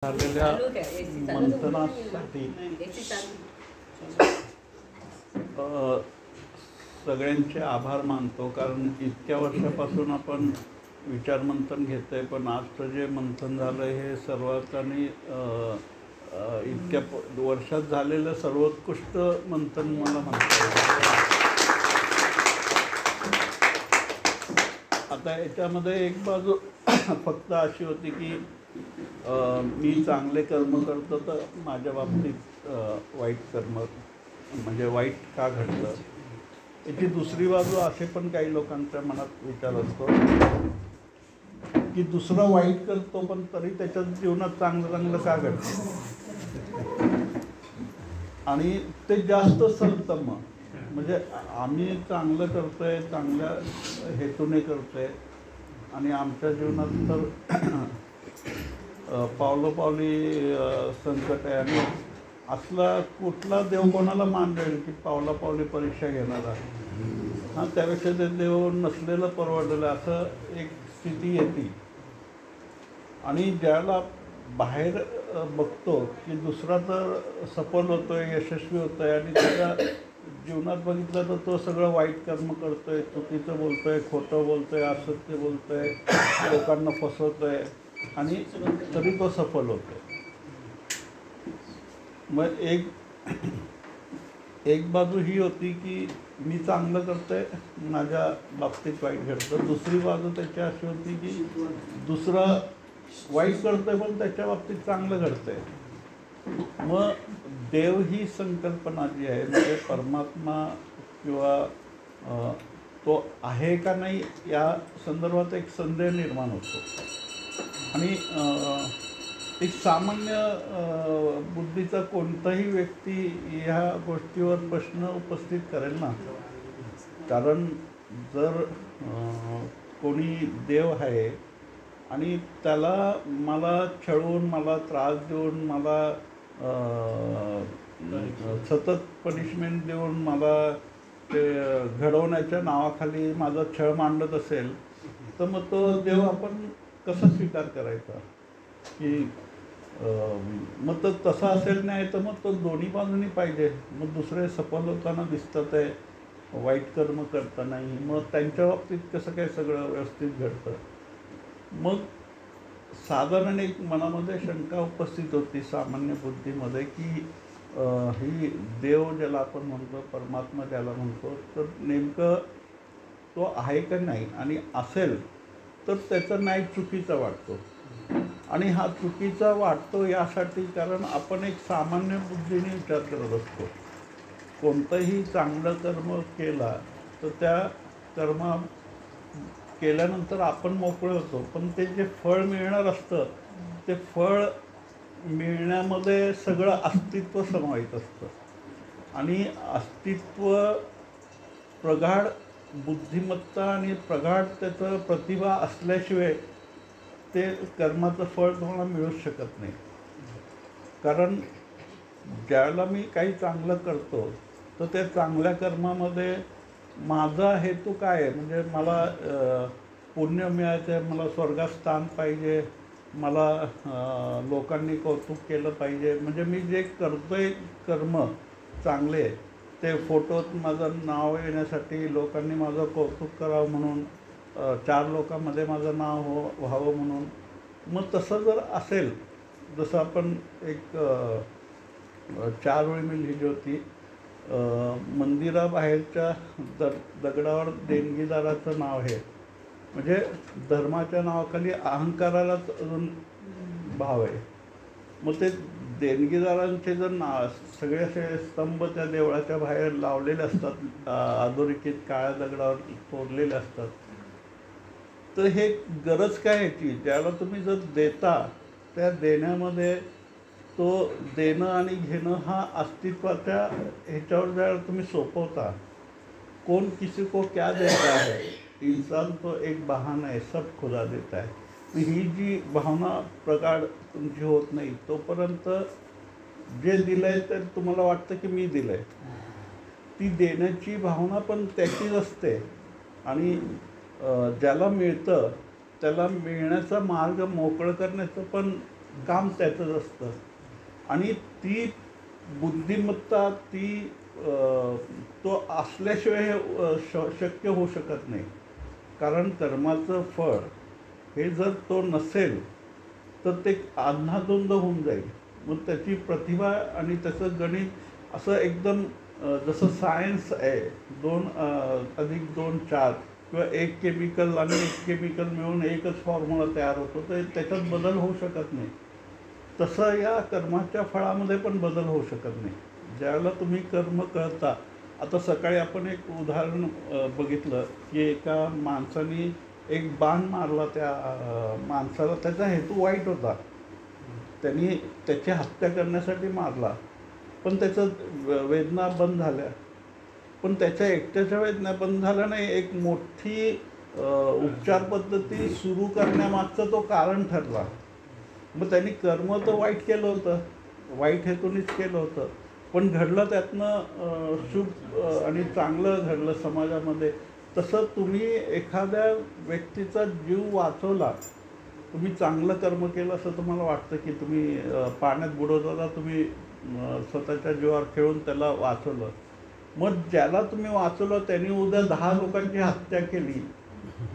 झालेल्या मंथनासाठी सगळ्यांचे आभार मानतो, कारण इतक्या वर्षापासून आपण विचारमंथन घेतोय, पण आजचं जे मंथन झालं हे सर्वांनी इतक्या वर्षात झालेलं सर्वोत्कृष्ट मंथन मला म्हणतो. आता याच्यामध्ये एक बाजू फक्त अशी होती की मी चांगले कर्म करतो तर माझ्या बाबतीत वाईट कर्म म्हणजे वाईट का घडतं. याची दुसरी बाजू असे पण काही लोकांच्या मनात विचार असतो की दुसरा वाईट करतो पण तरी त्याच्या जीवनात चांगलं का घडतं, आणि ते जास्त सलतं. म्हणजे आम्ही चांगलं करतोय, चांगल्या हेतूने करतोय, आणि आमच्या जीवनात तर पावलोपावली संकट आहे. आणि असला कुठला देव कोणाला मान देईल की पावलापावली परीक्षा घेणारा. हां, त्यापेक्षा ते देव नसलेलं परवडलेलं असं एक स्थिती येते. आणि ज्याला बाहेर बघतो की दुसरा तर सफल होतोय, यशस्वी होतोय, आणि त्याच्या जीवनात बघितलं तर तो सगळं वाईट कर्म करतोय, चुकीचं बोलतोय, खोटं बोलतोय, असत्य बोलतोय, लोकांना फसवतोय, आणि तरी तो सफल होतोय. मग एक बाजू ही होती की मी चांगलं करतोय, माझ्या बाबतीत वाईट घडतं. दुसरी बाजू त्याची अशी होती की दुसरा वाईट करतोय पण त्याच्या बाबतीत चांगलं घडतंय. मग देव ही संकल्पना जी आहे, म्हणजे परमात्मा किंवा तो आहे का नाही या संदर्भात एक संदेह निर्माण होतो. आणि एक सामान्य बुद्धीचा कोणताही व्यक्ती ह्या गोष्टीवर प्रश्न उपस्थित करेल ना. कारण जर कोणी देव आहे आणि त्याला मला छळून, मला त्रास देऊन, मला सतत पनिशमेंट देऊन, मला ते घडवण्याच्या नावाखाली माझा छळ मांडत असेल, तर मग तो देव आपण कसा स्वीकार करायचा. की मग तो तसा असेल नाही तर मग तो दोन्ही बाजूनी पाहिजे. मग दुसरे सफल होताना दिसतात आहे, वाईट कर्म करतानाही, मग त्यांच्या बाबतीत कसं काय सगळं व्यवस्थित घडतं. मग साधारण एक मनामध्ये शंका उपस्थित होती सामान्य बुद्धीमध्ये की ही देव ज्याला आपण म्हणतो, परमात्मा ज्याला म्हणतो, तर नेमकं तो आहे का नाही, आणि असेल तर त्याचा न्याय चुकीचा वाटतो. आणि हा चुकीचा वाटतो यासाठी कारण आपण एक सामान्य बुद्धीने विचार करत असतो. कोणतंही चांगलं कर्म केला तर त्या कर्म केल्यानंतर आपण मोकळे होतो, पण ते जे फळ मिळणार असतं ते फळ मिळण्यामध्ये सगळं अस्तित्व समावित असतं. आणि अस्तित्व, प्रगाढ बुद्धिमत्ता आणि प्रगाढ त्याचं प्रतिभा असल्याशिवाय ते कर्माचं फळ तुम्हाला मिळूच शकत नाही. कारण ज्यावेळेला मी काही चांगलं करतो तर त्या चांगल्या कर्मामध्ये माझा हेतू काय आहे, म्हणजे मला पुण्य मिळायचं आहे, मला स्वर्गात स्थान पाहिजे, मला लोकांनी कौतुक केलं पाहिजे. म्हणजे मी जे करतोय कर्म चांगले ते फोटोत माझं नाव येण्यासाठी, लोकांनी माझं कौतुक करावं म्हणून, 4 लोकांमध्ये माझं नाव व्हावं म्हणून. मग तसं जर असेल, जसं आपण एक 4 ओळी मी लिहिली होती, मंदिराबाहेरच्या दगडावर देणगीदाराचं नाव आहे. म्हणजे धर्माच्या नावाखाली अहंकारालाच अजून भाव आहे. मग ते देणगीदारांचे जर सगळे असे स्तंभ त्या देवळाच्या बाहेर लावलेले असतात, अधोरेखित काळ्या दगडावर कोरलेले असतात, तर हे गरज काय ह्याची. ज्याला तुम्ही जर देता, त्या देण्यामध्ये तो देणं आणि घेणं हा अस्तित्वाच्या ह्याच्यावर ज्यावेळेला तुम्ही सोपवता, कौन किसी को क्या देता है, इंसान तो एक बहाना है, सब खुदा देता है. ही जी भावना प्रगाढ तुमची होत नाही तोपर्यंत जे दिलं आहे तर तुम्हाला वाटतं की मी दिलं आहे. ती देण्याची भावना पण त्याचीच असते. आणि ज्याला मिळतं त्याला मिळण्याचा मार्ग मोकळं करण्याचं पण काम त्याचंच असतं. आणि ती बुद्धिमत्ता तो असल्याशिवाय शक्य होऊ शकत नाही. कारण कर्माचं फळ हे जर तो नसेल तर ते अंधाधुंद होऊन जाईल. मग त्याची प्रतिभा आणि त्याचं गणित असं एकदम जसं सायन्स आहे, 2+2=4 किंवा एक केमिकल आणि एक केमिकल मिळून एकच फॉर्म्युला तयार होतो, तर त्याच्यात बदल होऊ शकत नाही. तसं या कर्माच्या फळामध्ये पण बदल होऊ शकत नाही. ज्यावेळेला तुम्ही कर्म करता, आता सकाळी आपण एक उदाहरण बघितलं की एका माणसाने एक बाण मारला त्या माणसाला. त्याचा हेतू वाईट होता, त्यांनी त्याची हत्या करण्यासाठी मारला, पण त्याचं वेदना बंद झाल्या. पण त्याच्या एकट्याच्या वेदना बंद झाल्या नाही, एक मोठी उपचार पद्धती सुरू करण्यामागचं तो कारण ठरला. मग त्यांनी कर्म तर वाईट केलं होतं, वाईट हेतूनेच केलं होतं, पण घडलं त्यातनं शुभ आणि चांगलं घडलं समाजामध्ये. तसं तुम्ही एखाद्या व्यक्तीचा जीव वाचवला, तुम्ही चांगलं कर्म केलं असं तुम्हाला वाटतं की तुम्ही पाण्यात बुडवताना तुम्ही स्वतःच्या जीवावर खेळून त्याला वाचवलं. मग ज्याला तुम्ही वाचवलं त्यांनी उद्या 10 लोकांची हत्या केली,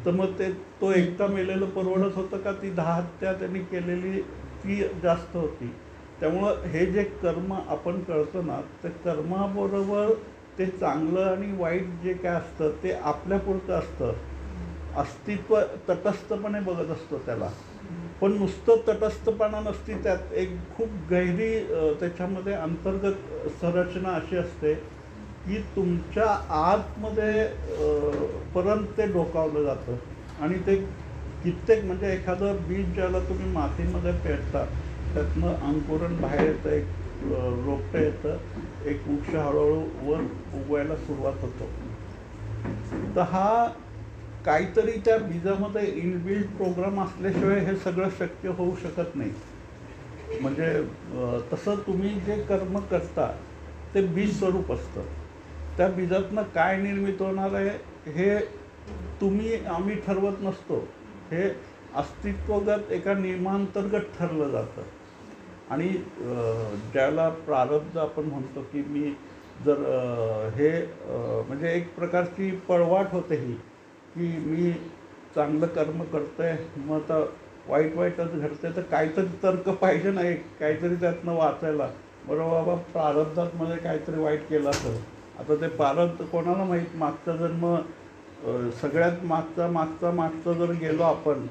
तर मग तो एकटा मेलेलं परवडत होतं का? ती 10 हत्या त्यांनी केलेली ती जास्त होती. त्यामुळं हे जे कर्म आपण करतो ना, ते कर्माबरोबर ते चांगलं आणि वाईट जे काय असतं ते आपल्यापुरतं असतं. अस्तित्व तटस्थपणे बघत असतो त्याला. पण नुसतं तटस्थपणा नसती, त्यात एक खूप गहिरी त्याच्यामध्ये अंतर्गत संरचना अशी असते की तुमच्या आतमध्ये पर्यंत ते डोकावलं जातं. आणि ते कित्येक म्हणजे एखादं बीज ज्याला तुम्ही मातीमध्ये पेरता, त्यातनं अंकुरण बाहेर येतं, एक रोपटं येतं, एक वृक्ष हळूहळू वर उगवायला सुरुवात होतो. तर हा काहीतरी त्या बीजामध्ये इनबिल्ट प्रोग्राम असल्याशिवाय हे सगळं शक्य होऊ शकत नाही. म्हणजे तसं तुम्ही जे कर्म करता ते बीज स्वरूप असतं. त्या बीजातनं काय निर्मित होणार आहे हे आम्ही ठरवत नसतो. हे अस्तित्वगत एका नियमांतर्गत ठरलं जातं. आणि ज्याला प्रारब्ध आपण म्हणतो की मी जर हे म्हणजे एक प्रकारची पळवाट होते ही, की मी चांगलं कर्म करतोय, मग आता वाईटच घडतंय, तर काहीतरी तर्क पाहिजे नाही, काहीतरी त्यातनं वाचायला. बरोबर बाबा, प्रारब्धामध्ये काहीतरी वाईट केलं असेल, आता ते प्रारब्ध कोणाला माहीत. मागचा जन्म सगळ्यात मागचा जर गेलो आपण,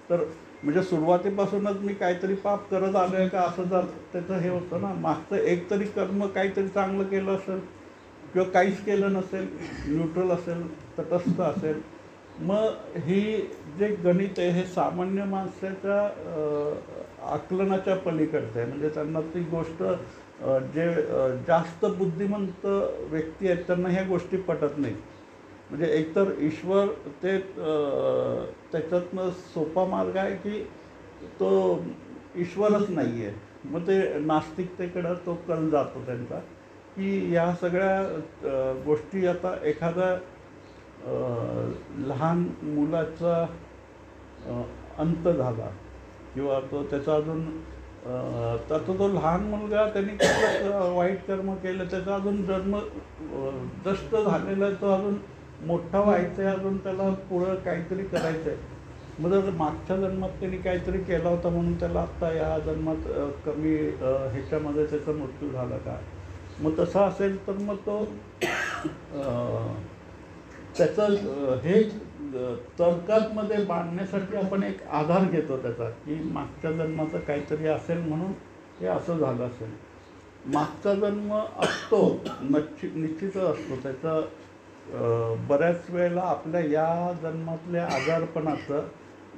तर म्हणजे सुरुवातीपासूनच मी काहीतरी पाप करत आलो आहे का असं जर त्याचं हे होतं ना. मागचं एक तरी कर्म काहीतरी चांगलं केलं असेल किंवा काहीच केलं नसेल, न्यूट्रल असेल, तटस्थ असेल. मग ही जे गणित आहे हे सामान्य माणसाच्या आकलनाच्या पलीकडचं आहे. म्हणजे त्यांना ती गोष्ट जे जास्त बुद्धिमंत व्यक्ती आहेत त्यांना ह्या गोष्टी पटत नाहीत. म्हणजे एकतर ईश्वर ते त्याच्यातनं सोपा मार्ग आहे की तो ईश्वरच नाही आहे. मग ते नास्तिकतेकडं तो कल जातो त्यांचा, की या सगळ्या गोष्टी आता एखादा लहान मुलाचा अंत झाला किंवा त्याचा अजून तो लहान मुलगा त्यांनी कुठलं वाईट कर्म केलं, त्याचा अजून जन्म जस्ट झालेला आहे, तो अजून मोठा व्हायचा आहे, अजून त्याला पुढं काहीतरी करायचं आहे. मग जर मागच्या जन्मात त्यांनी काहीतरी केला होता म्हणून त्याला आत्ता या जन्मात कमी ह्याच्यामध्ये त्याचा मृत्यू झाला का? मग तसं असेल तर मग तो त्याचं हे तर्कामध्ये बांधण्यासाठी आपण एक आधार घेतो त्याचा, की मागच्या जन्माचं काहीतरी असेल म्हणून हे असं झालं असेल. मागचा जन्म असतो, निश्चितच असतो. त्याचं बऱ्याच वेळेला आपल्या या जन्मातल्या आजारपणाचं,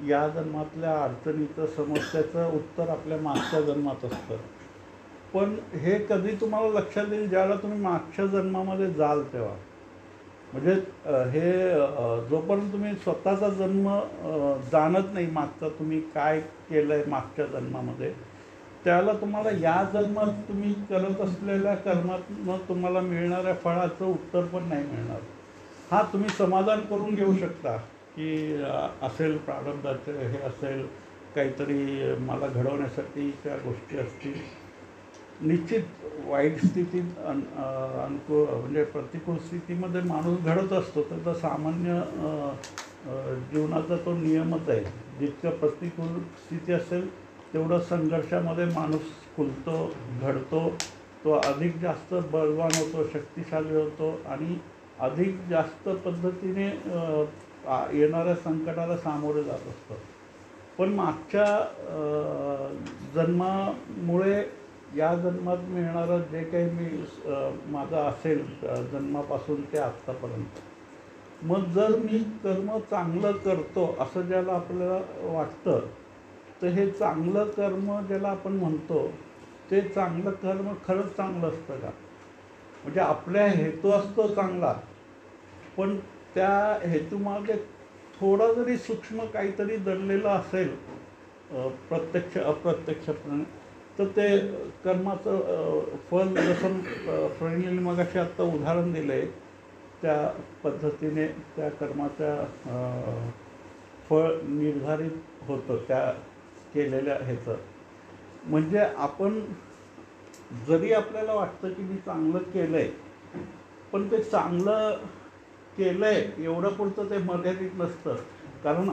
या जन्मातल्या अडचणीचं, समस्याचं उत्तर आपल्या मागच्या जन्मात असतं. पण हे कधी तुम्हाला लक्षात येईल ज्यावेळेला तुम्ही मागच्या जन्मामध्ये जाल तेव्हा. म्हणजे हे जोपर्यंत तुम्ही स्वतःचा जन्म जाणत नाही, मागचा तुम्ही काय केलं आहे मागच्या जन्मामध्ये, त्यावेळेला तुम्हाला या जन्मात तुम्ही करत असलेल्या कर्मातून तुम्हाला मिळणाऱ्या फळाचं उत्तर पण नाही मिळणार. हां, तुम्ही समाधान करून घेऊ शकता की असेल प्रारब्धाचं हे असेल, काहीतरी मला घडवण्यासाठीच्या गोष्टी असतील. निश्चित वाईट स्थितीत अनुकूल म्हणजे प्रतिकूल स्थितीमध्ये माणूस घडत असतो. त्याचा सामान्य जीवनाचा तो नियमच आहे. जितकं प्रतिकूल स्थिती असेल तेवढं संघर्षामध्ये माणूस खुलतो, घडतो, तो अधिक जास्त बलवान होतो, शक्तिशाली होतो आणि अधिक जास्त पद्धतीने येणाऱ्या संकटाला सामोरे जात असतो. पण मागच्या जन्मामुळे या जन्मात मिळणारं जे काही माझं असेल जन्मापासून ते आत्तापर्यंत, मग जर मी कर्म चांगलं करतो असं ज्याला आपल्याला वाटतं, तर हे चांगलं कर्म ज्याला आपण म्हणतो ते चांगलं कर्म खरंच चांगलं असतं का? म्हणजे आपल्या हेतू असतो चांगला, पण त्या हेतूमागे थोडा जरी सूक्ष्म काहीतरी दडलेलं असेल प्रत्यक्ष अप्रत्यक्षपणे, तर ते कर्माचं फल, जसं प्रणीलने मगाशी आत्ता उदाहरण दिलं आहे त्या पद्धतीने त्या कर्माच्या फळ निर्धारित होतं त्या केलेल्या ह्याचं. म्हणजे आपण जरी आपल्याला वाटतं की मी चांगलं केलं आहे, पण ते चांगलं केलं आहे एवढं पुरतं ते मर्यादित नसतं. कारण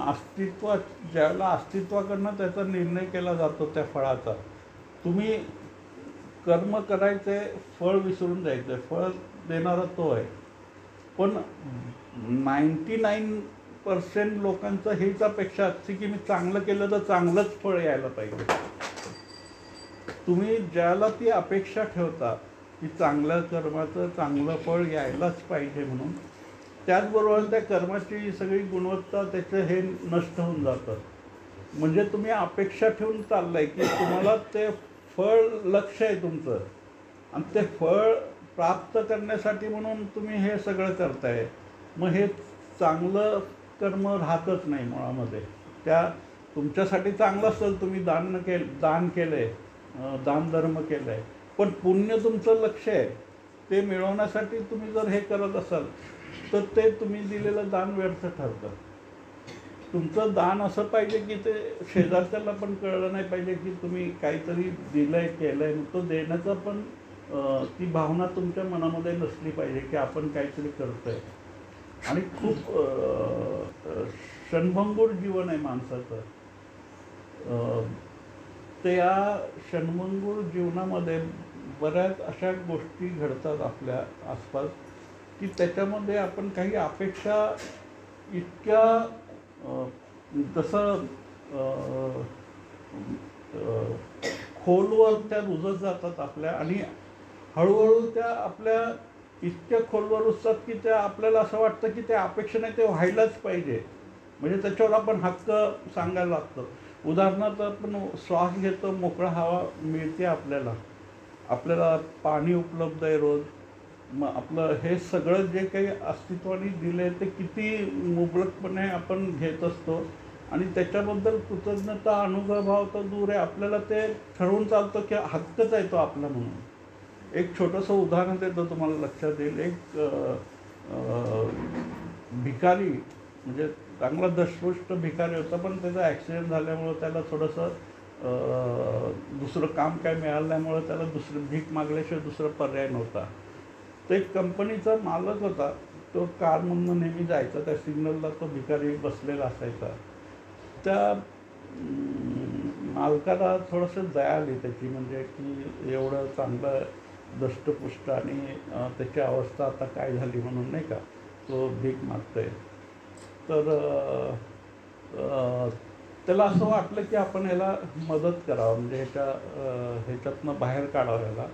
ज्याला अस्तित्वाकडनं त्याचा निर्णय केला जातो त्या फळाचा. तुम्ही कर्म करायचे, फळ विसरून जायचं, फळ देणारा तो आहे. पण 99% लोकांचं हीच अपेक्षा असते की मी चांगलं केलं तर चांगलंच फळ यायला पाहिजे. तुम्ही ज्याला ती अपेक्षा ठेवता की चांगल्या कर्माचं चांगलं फळ यायलाच पाहिजे म्हणून, त्याचबरोबर त्या कर्माची सगळी गुणवत्ता त्याचं हे नष्ट होऊन जातं. म्हणजे तुम्ही अपेक्षा ठेवून चाललाय की तुम्हाला ते फळ लक्ष आहे तुमचं, आणि ते फळ प्राप्त करण्यासाठी म्हणून तुम्ही हे सगळं करताय. मग हे चांगलं कर्म राहतच नाही मुळामध्ये. त्या तुमच्यासाठी चांगलं असेल, तुम्ही दान केलं आहे, दानधर्म केलं आहे, पण पुण्य तुमचं लक्ष आहे ते मिळवण्यासाठी तुम्ही जर हे करत असाल तर ते तुम्ही दिलेलं दान व्यर्थ ठरतं. तुमचं दान असं पाहिजे की ते शेजारच्याला पण कळलं नाही पाहिजे की तुम्ही काहीतरी दिलंय केलंय. तो देण्याचा पण ती भावना तुमच्या मनामध्ये नसली पाहिजे की आपण काहीतरी करतोय. आणि खूप क्षणभंगूर जीवन आहे माणसाचं. त्या क्षणभंगूर जीवनामध्ये बऱ्याच अशा गोष्टी घडतात आपल्या आसपास की त्याच्यामध्ये आपण काही अपेक्षा इतक्या जसं खोलवर त्या रुजत जातात आपल्या, आणि हळूहळू त्या आपल्या इतक्या खोलवर रुजतात की त्या आपल्याला असं वाटतं की त्या अपेक्षेने ते व्हायलाच पाहिजे. म्हणजे त्याच्यावर आपण हक्क सांगायला लागतो. उदाहरणार्थ आपण श्वास घेतो, मोकळा हवा मिळते आपल्याला पाणी उपलब्ध आहे रोज. मग आपलं हे सगळं जे काही अस्तित्वाने दिले ते किती मुबलकपणे आपण घेत असतो, आणि त्याच्याबद्दल कृतज्ञता अनुभवभाव तर दूर आहे, आपल्याला ते ठरवून चालतं की हक्कच आहे तो आपला म्हणून. एक छोटंसं उदाहरण देतो तुम्हाला लक्षात येईल. एक भिकारी, म्हणजे चांगला दशपुष्ट भिकारी होता, पण त्याचा ॲक्सिडेंट झाल्यामुळं त्याला थोडंसं दुसरं काम काय मिळालं त्यामुळं त्याला भीक मागल्याशिवाय दुसरा पर्याय नव्हता. तो एक कंपनीचा मालक होता. तो कारमधून नेहमी जायचा, त्या सिग्नलला तो भिकारी बसलेला असायचा. त्या मालकाला थोडंसं दया आली त्याची, म्हणजे की एवढं चांगलं दष्टपुष्ट आणि त्याची अवस्था आता काय झाली म्हणून, नाही का, तो भीक मागतोय. तर त्याला असं वाटलं की आपण ह्याला मदत करावं, म्हणजे ह्याच्यातनं बाहेर काढावं ह्याला.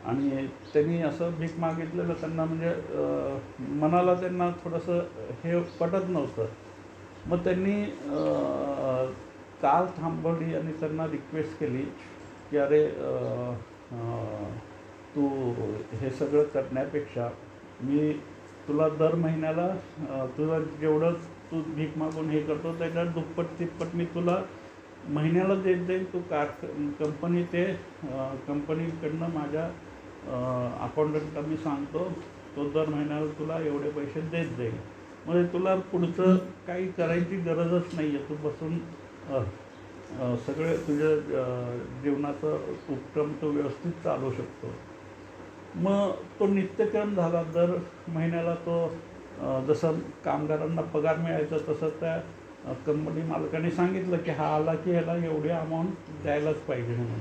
आणि त्यांनी असं भीक मागितलेलं त्यांना, म्हणजे मनाला त्यांना थोडंसं हे पटत नव्हतं. मग त्यांनी कार थांबवली आणि त्यांना रिक्वेस्ट केली की अरे तू हे सगळं करण्यापेक्षा मी तुला दर महिन्याला तुला जेवढं तू भीक मागून हे करतो त्याच्या दुप्पट तिप्पट मी तुला महिन्याला देत जाईल. तू कंपनीकडनं माझ्या अकाउंटंटला मी सांगतो, तो दर महिन्याला तुला एवढे पैसे देत जाईल. म्हणजे तुला पुढचं काही करायची गरजच नाही आहे, तू बसून सगळे तुझ्या जीवनाचं उपक्रम तो व्यवस्थित चालू शकतो. मग तो नित्यक्रम झाला. दर महिन्याला तो जसं कामगारांना पगार मिळायचा तसं त्या कंपनी मालकाने सांगितलं की हा आला की ह्याला एवढी अमाऊंट द्यायलाच पाहिजे म्हणून.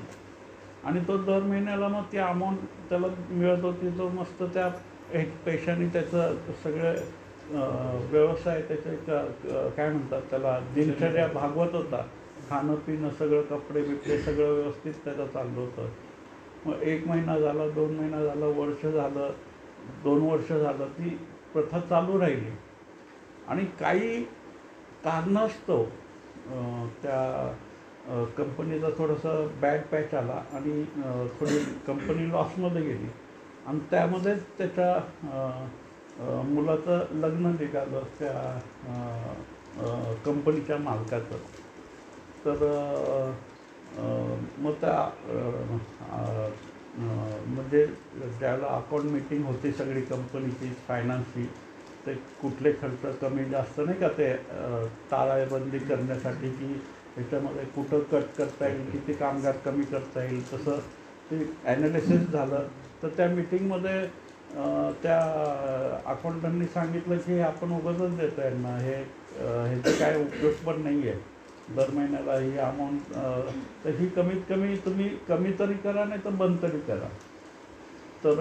आणि तो दर महिन्याला मग ती अमाऊंट त्याला मिळत होती. तो मस्त त्या पैशाने त्याचं सगळं व्यवसाय त्याचे काय म्हणतात त्याला दिनचर्या भागवत होता. खाणं पिणं सगळं कपडे बिपडे सगळं व्यवस्थित त्याचं चाललं होतं. मग 1 महिना झाला, 2 महिना झाला, वर्ष झालं, 2 वर्ष झालं, ती प्रथा चालू राहिली. आणि काही कारणास्तव त्या कंपनीचा थोडंसं बॅड पॅच आला आणि थोडी कंपनी लॉसमध्ये गेली. आणि त्यामध्येच त्याच्या मुलाचं लग्न निघालं त्या कंपनीच्या मालकाचं. तर मग त्या म्हणजे ज्यावेळेला अकाउंट मीटिंग होती सगळी कंपनीची फायनान्सची, ते कुठले खर्च कमी जास्त नाही का ते ताळेबंदी करण्यासाठी की ह्याच्यामध्ये कुठं कट करता येईल, किती कामगार कमी करता येईल, तसं ते ॲनालिसिस झालं. तर त्या मीटिंगमध्ये त्या अकाउंटंटनी सांगितलं की आपण उगाचच देतो यांना, ह्याचे काय उपयोग पण नाही आहे. दर महिन्याला ही अमाऊंट तर ही कमीत कमी तुम्ही कमी तरी करा नाही तर बंद तरी करा. तर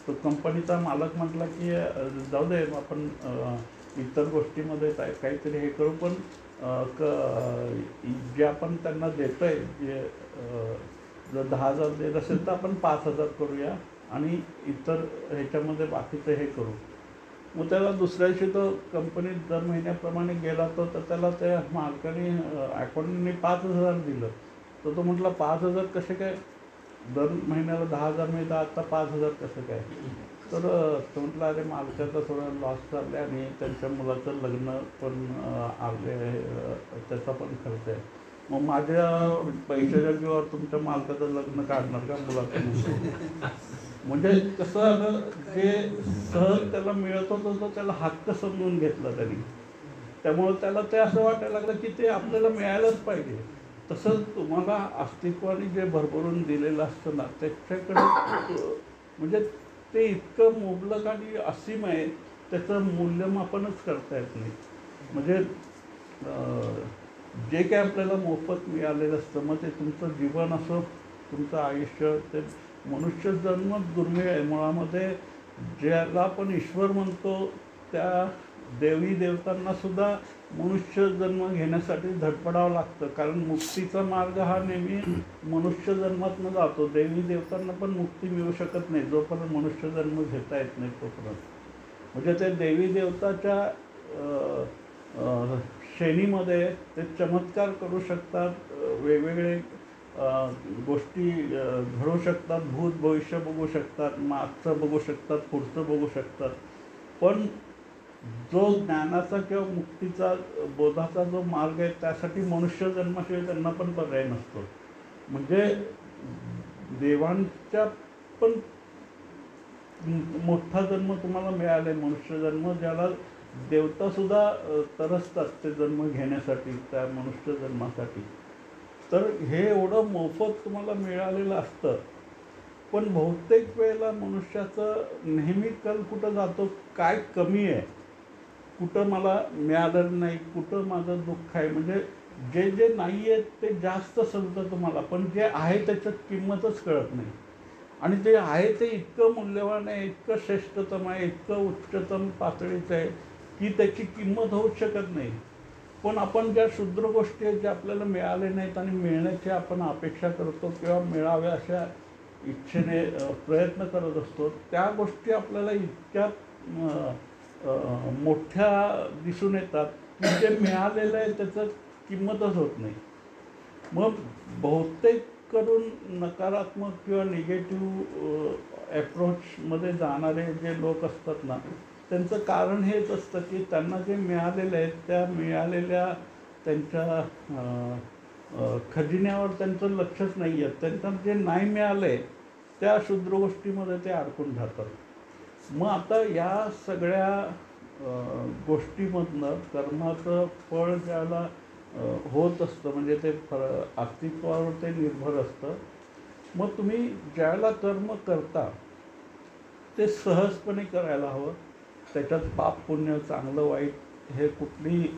तो कंपनीचा मालक म्हटला की जाऊ दे आपण इतर गोष्टीमध्ये काहीतरी हे करू, पण जे आपण त्यांना देतो आहे जे जर 10,000 देत असेल तर आपण 5,000 करूया आणि इतर ह्याच्यामध्ये बाकीचं हे करू. मग त्याला दुसऱ्या दिवशी तो कंपनीत दर महिन्याप्रमाणे गेला तर त्याला त्या मालकाने अकाउंटने 5,000 दिलं. तर तो म्हटला 5,000 कसे काय, दर महिन्याला 10,000 मिळतं, आत्ता 5,000 कसं काय. तर तो म्हटलं अरे मालकाचा थोडा लॉस चालला आहे आणि त्यांच्या मुलाचं लग्न पण आले, त्याचा पण खर्च आहे. मग माझ्या पैशाच्या जीवावर तुमच्या मालकाचं लग्न काढणार का मुलाचं? म्हणजे कसं आलं, जे सहज त्याला मिळत होतं तर त्याला हक्क समजून घेतला त्यांनी. त्यामुळं त्याला ते असं वाटायला लागलं की ते आपल्याला मिळायलाच पाहिजे. तसंच तुम्हाला अस्तित्वाने जे भरभरून दिलेलं असतं ना त्याच्याकडे म्हणजे ते इतकं मुबलक आणि असीम आहे, त्याचं मूल्यमापनच करता येत नाही. म्हणजे जे काय आपल्याला मोफत मिळालेलं असतं, मग ते तुमचं जीवन असो, तुमचं आयुष्य, ते मनुष्य जन्मच दुर्मिळ आहे. मुळामध्ये ज्याला आपण ईश्वर म्हणतो त्या देवी देवतांनासुद्धा मनुष्य जन्म घेण्यासाठी धडपडावं लागतं. कारण मुक्तीचा मार्ग हा नेहमी मनुष्य जन्मातनं जातो. देवी देवतांना पण मुक्ती मिळू शकत नाही जोपर्यंत मनुष्य जन्म घेता येत नाही तोपर्यंत. म्हणजे ते देवी देवताच्या श्रेणीमध्ये ते चमत्कार करू शकतात, वेगवेगळे गोष्टी घडू शकतात, भूत भविष्य बघू शकतात, मागचं बघू शकतात, पुढचं बघू शकतात. पण जो ज्ञानाचा किंवा मुक्तीचा बोधाचा जो मार्ग आहे त्यासाठी मनुष्य जन्माशिवाय त्यांना पण पर्याय नसतो. म्हणजे देवांच्या पण मोठा जन्म तुम्हाला मिळाला आहे, मनुष्य जन्म, ज्याला देवतासुद्धा तरसतात ते जन्म घेण्यासाठी, त्या मनुष्य जन्मासाठी. तर हे एवढं मोफत तुम्हाला मिळालेलं असतं. पण बहुतेक वेळेला मनुष्याचं नेहमी कल कुठं जातो, काय कमी आहे, कुठं मला मिळालं नाही, कुठं माझं दुःख आहे. म्हणजे जे जे नाही आहे ते जास्त समजतं तुम्हाला, पण जे आहे त्याच्यात किंमतच कळत नाही. आणि जे आहे ते इतकं मूल्यवान आहे, इतकं श्रेष्ठतम आहे, इतकं उच्चतम पातळीचं आहे की त्याची किंमत होऊच शकत नाही. पण आपण ज्या क्षुद्र गोष्टी आहेत ज्या आपल्याला मिळाले नाहीत आणि मिळण्याची आपण अपेक्षा करतो किंवा मिळाव्या अशा इच्छेने प्रयत्न करत असतो, त्या गोष्टी आपल्याला इतक्या मोठ्या दिसून येतात की जे मिळालेलं आहे त्याचं किंमतच होत नाही. मग बहुतेक करून नकारात्मक किंवा निगेटिव्ह ॲप्रोचमध्ये जाणारे जे लोक असतात ना, त्यांचं कारण हेच असतं की त्यांना जे मिळालेलं आहे त्या मिळालेल्या त्यांच्या खजिन्यावर त्यांचं लक्षच नाही आहे. त्यांना जे नाही मिळालं आहे त्या क्षुद्र गोष्टीमध्ये ते अडकून राहतात. मग आता या सगळ्या गोष्टीमधनं कर्माचं फळ ज्याला होत असतं, म्हणजे ते अस्तित्वावर ते निर्भर असतं. मग तुम्ही ज्यावेळेला कर्म करता ते सहजपणे करायला हवं. त्याच्यात पाप पुण्य चांगलं वाईट हे कुठलीही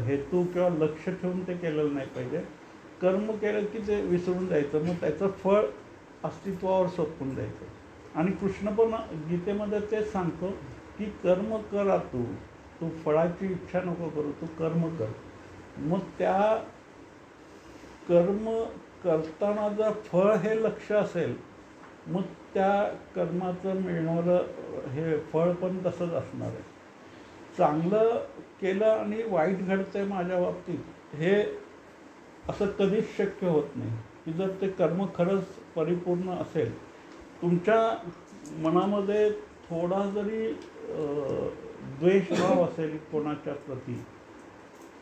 हेतू किंवा लक्ष ठेवून ते केलेलं नाही पाहिजे. कर्म केलं की ते विसरून जायचं, मग त्याचं फळ अस्तित्वावर सोपवून द्यायचं. आणि कृष्ण पण गीतेमध्ये तेच सांगतो की कर्म करा, तू फळाची इच्छा नको करू, तू कर्म कर. मग त्या कर्म करताना जर फळ हे लक्ष असेल, मग त्या कर्माचं मिळणारं हे फळ पण तसंच असणार आहे. चांगलं केलं आणि वाईट घडतंय माझ्या बाबतीत, हे असं कधीच शक्य होत नाही. की जर ते कर्म खरंच परिपूर्ण असेल, तुमच्या मनामध्ये थोडा जरी द्वेषभाव असेल कोणाच्या प्रती,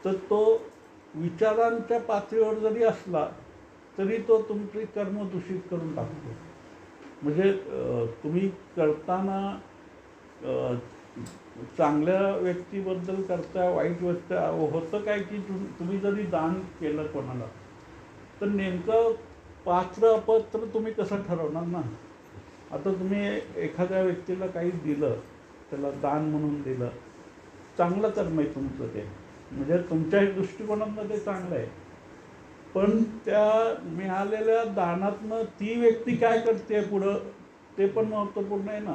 तर तो विचारांच्या पातळीवर जरी असला तरी तो तुमची कर्म दूषित करून टाकतो. म्हणजे तुम्ही करताना चांगल्या व्यक्तीबद्दल करता, वाईट व्यक्ती होतं काय की तुम्ही जरी दान केलं कोणाला, तर नेमकं पात्र अपात्र तुम्ही कसं ठरवणार ना. आता तुम्ही एखाद्या व्यक्तीला काही दिलं, त्याला दान म्हणून दिलं, चांगलं कर्म आहे तुमचं ते, म्हणजे तुमच्या दृष्टिकोनातनं ते चांगलं आहे. पण त्या मिळालेल्या दानातनं ती व्यक्ती काय करते पुढं, ते पण महत्त्वपूर्ण आहे ना.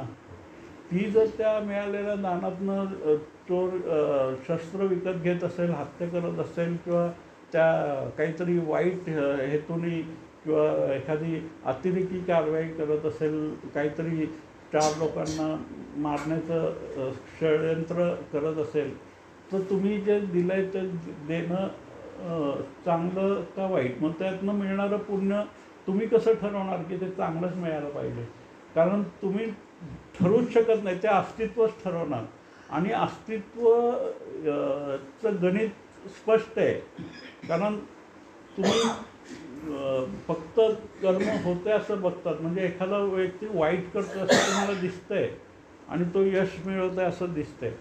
ती जर त्या मिळालेल्या दानातनं चोर शस्त्र विकत घेत असेल, हत्या करत असेल, किंवा त्या काहीतरी वाईट हेतूने किंवा एखादी अतिरेकी कारवाई करत असेल, काहीतरी 4 लोकांना मारण्याचं षडयंत्र करत असेल, तर तुम्ही जे दिलं आहे ते देणं चांगलं का वाईट, मग त्यातनं मिळणारं पुण्य तुम्ही कसं ठरवणार की ते चांगलंच मिळायला पाहिजे. कारण तुम्ही ठरवूच शकत नाही, ते अस्तित्वच ठरवणार. आणि अस्तित्व चं गणित स्पष्ट आहे. कारण तुम्ही फक्त कर्म होते असं बघतात. म्हणजे एखादा व्यक्ती वाईट करतो असं तुम्हाला दिसतंय आणि तो यश मिळवत आहे असं दिसतंय,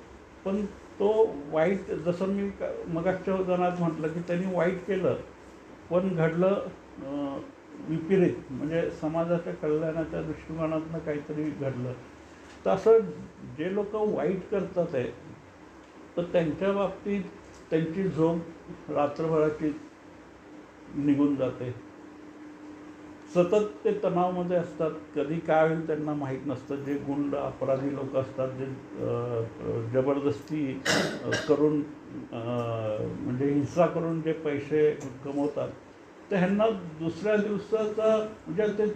पण तो वाईट, जसं मी मगाच्या उदाहरणात म्हटलं की त्यांनी वाईट केलं पण घडलं विपरीत, म्हणजे समाजाच्या कल्याणाच्या दृष्टिकोनातनं काहीतरी घडलं. तर असं जे लोक वाईट करतात आहे, तर त्यांच्या बाबतीत त्यांची झोप रात्रभराची निघून जाते. सतत ते तणावामध्ये असतात, कधी काय होईल त्यांना माहीत नसतं. जे गुंड अपराधी लोक असतात, जे जबरदस्ती करून म्हणजे हिंसा करून जे पैसे कमवतात, तर ह्यांना दुसऱ्या दिवसाचा म्हणजे ते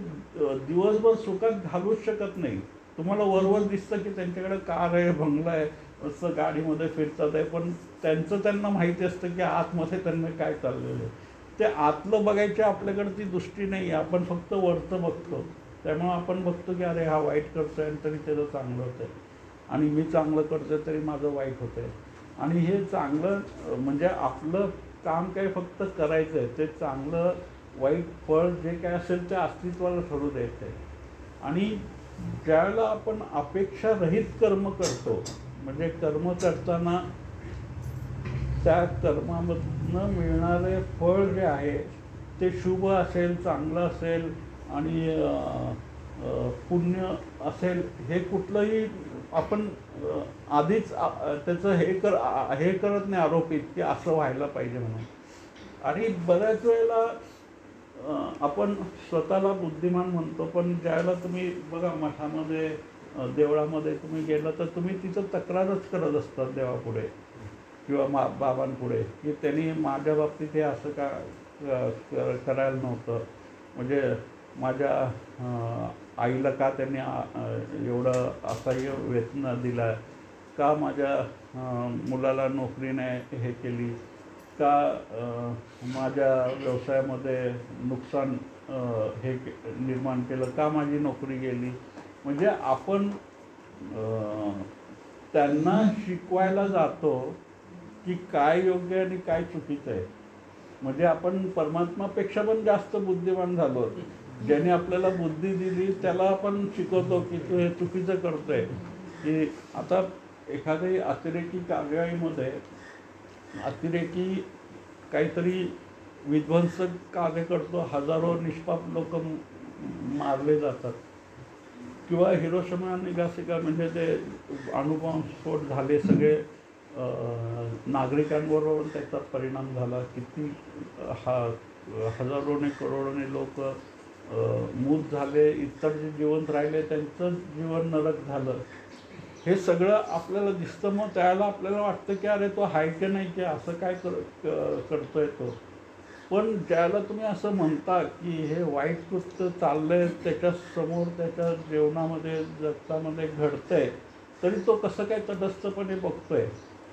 दिवसभर सुखात घालूच शकत नाही. तुम्हाला वरवर दिसतं की त्यांच्याकडे कार आहे, बंगला आहे, असं गाडीमध्ये फिरतात आहे, पण त्यांना माहिती असतं की आतमध्ये त्यांना काय चाललेलं आहे. ते आतलं बघायची आपल्याकडे ती दृष्टी नाही आहे, आपण फक्त वरचं बघतो. त्यामुळं आपण बघतो की अरे हा वाईट करतोय आणि तरी त्याचं चांगलं होतं आहे, आणि मी चांगलं करतोय तरी माझं वाईट होतं आहे. आणि हे चांगलं म्हणजे आपलं काम काय फक्त करायचं आहे, ते चांगलं वाईट फळ जे काय असेल ते अस्तित्वाला ठरू द्यायचं आहे. आणि ज्यावेळेला आपण अपेक्षारहित कर्म करतो, म्हणजे कर्म करताना त्या कर्मामधनं मिळणारे फळ जे आहे ते शुभ असेल, चांगलं असेल आणि पुण्य असेल, हे कुठलंही आपण आधीच त्याचं हे करत नाही आरोपित की असं व्हायला पाहिजे म्हणून. आणि बऱ्याच वेळेला आपण स्वतःला बुद्धिमान म्हणतो, पण ज्यावेळेला तुम्ही बघा मठामध्ये देवळामध्ये तुम्ही गेलं तर तुम्ही तिथं तक्रारच करत असतात देवापुढे किंवा बाबांपुढे की त्यांनी माझ्या बाबतीत हे असं का करायला नव्हतं, म्हणजे माझ्या आईला का त्यांनी एवढं असह्य वेदना दिला, का माझ्या मुलाला नोकरी नाही हे केली, का माझ्या व्यवसायामध्ये नुकसान हे निर्माण केलं, का माझी नोकरी गेली. म्हणजे आपण त्यांना शिकवायला जातो की काय योग्य आणि काय चुकीचं आहे. म्हणजे आपण परमात्मापेक्षा पण जास्त बुद्धिमान झालो. ज्याने आपल्याला बुद्धी दिली त्याला आपण शिकवतो की तू हे चुकीचं करतोय. की आता एखाद्या अतिरेकी कारवाईमध्ये अतिरेकी काहीतरी विध्वंसक कार्य करतो, हजारो निष्पाप लोक मारले जातात, किंवा हिरोशिमा नागासाकी म्हणजे ते अणुबॉम्बस्फोट झाले, सगळे नागरिकांबरोबर त्याचा परिणाम झाला, किती हजारोने करोडोने लोक मूत झाले, इतर जे जिवंत राहिले त्यांचं जीवन नरक झालं. हे सगळं आपल्याला दिसतं. मग त्याला आपल्याला वाटतं की अरे तो हाय की नाही, की असं काय करतोय तो. पण ज्याला तुम्ही असं म्हणता की हे वाईट कृत्य चाललंय त्याच्यासमोर, त्याच्या जीवनामध्ये जगतामध्ये घडतंय, तरी तो कसं काय तटस्थपणे बघतोय,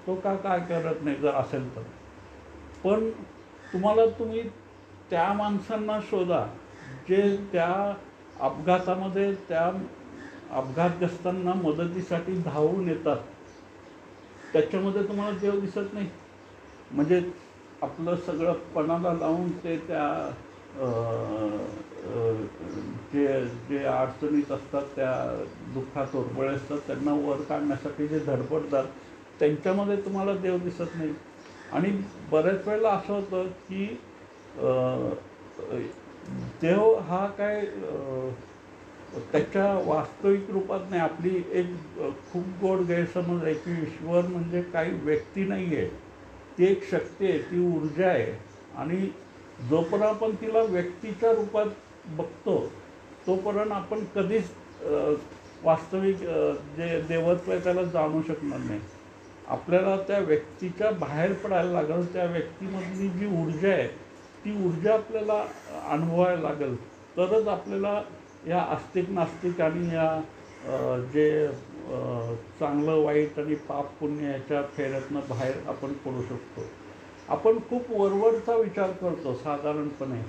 तो काय करत नाही जर असेल तर. पण तुम्ही त्या माणसांना शोधा जे त्या अपघातामध्ये, त्या अपघातग्रस्तांना मदतीसाठी धावून येतात, त्याच्यामध्ये तुम्हाला देव दिसत नाही. म्हणजे आपलं सगळं पणाला लावून ते त्या जे जे अडचणीत असतात, त्या दुःखात होरपळे असतात, त्यांना वर काढण्यासाठी जे धडपडतात, त्यांच्यामध्ये तुम्हाला देव दिसत नाही. आणि बऱ्याच वेळेला असं होतं की देव हा काय त्याच्या वास्तविक रूपात नाही. आपली एक खूप गोड गैरसमज आहे की ईश्वर म्हणजे काही व्यक्ती नाही आहे, ती एक शक्ती आहे, ती ऊर्जा आहे. आणि जोपर्यंत आपण तिला व्यक्तीच्या रूपात बघतो तोपर्यंत आपण कधीच वास्तविक जे देवत्व आहे त्याला जाणू शकणार नाही. आपल्याला त्या व्यक्तीच्या बाहेर पडायला लागेल, त्या व्यक्तीमधली जी ऊर्जा आहे ती ऊर्जा आपल्याला अनुभवायला लागेल, तरच आपल्याला या आस्तिक नास्तिक आणि या जे चांगलं वाईट आणि पाप पुण्य याच्या फेऱ्यातनं बाहेर आपण पडू शकतो. आपण खूप वरवरचा विचार करतो साधारणपणे,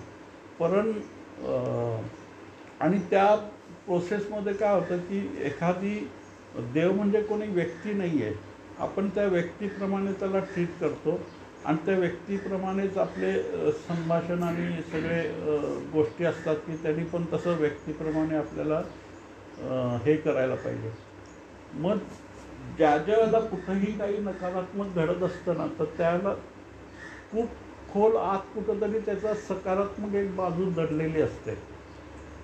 आणि त्या प्रोसेसमध्ये काय होतं की एखादी देव म्हणजे कोणी व्यक्ती नाही आहे, आपण त्या व्यक्तीप्रमाणे त्याला ट्रीट करतो आणि त्या व्यक्तीप्रमाणेच आपले संभाषण आणि सगळे गोष्टी असतात की त्यांनी पण तसं व्यक्तीप्रमाणे आपल्याला हे करायला पाहिजे. मग ज्या वेळेला कुठंही काही नकारात्मक घडत असतं ना, तर त्याला खूप खोल आत कुठंतरी त्याचा सकारात्मक एक बाजू दडलेली असते.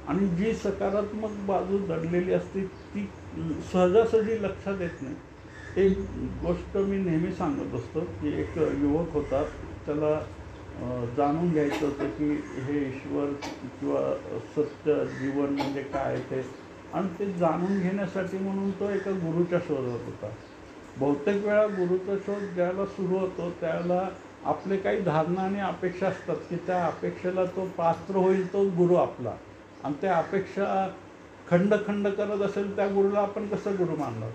आणि जी सकारात्मक बाजू दडलेली असते ती सहजासहजी लक्षात येत नाही. एक गोष्ट मी नेहमी सांगत असतो की एक युवक होता, त्याला जाणून घ्यायचं होतं की हे ईश्वर किंवा सत्य जीवन म्हणजे काय ते, आणि ते जाणून घेण्यासाठी म्हणून तो एका गुरुच्या शोधात होता. बहुतेक वेळा गुरुचा शोध ज्यावेळेला सुरू होतो त्यावेळेला आपले काही धारणा आणि अपेक्षा असतात की त्या अपेक्षेला तो पात्र होईल तो गुरु आपला, आणि त्या अपेक्षा खंड करत असेल त्या गुरुला आपण कसं गुरु मानणार.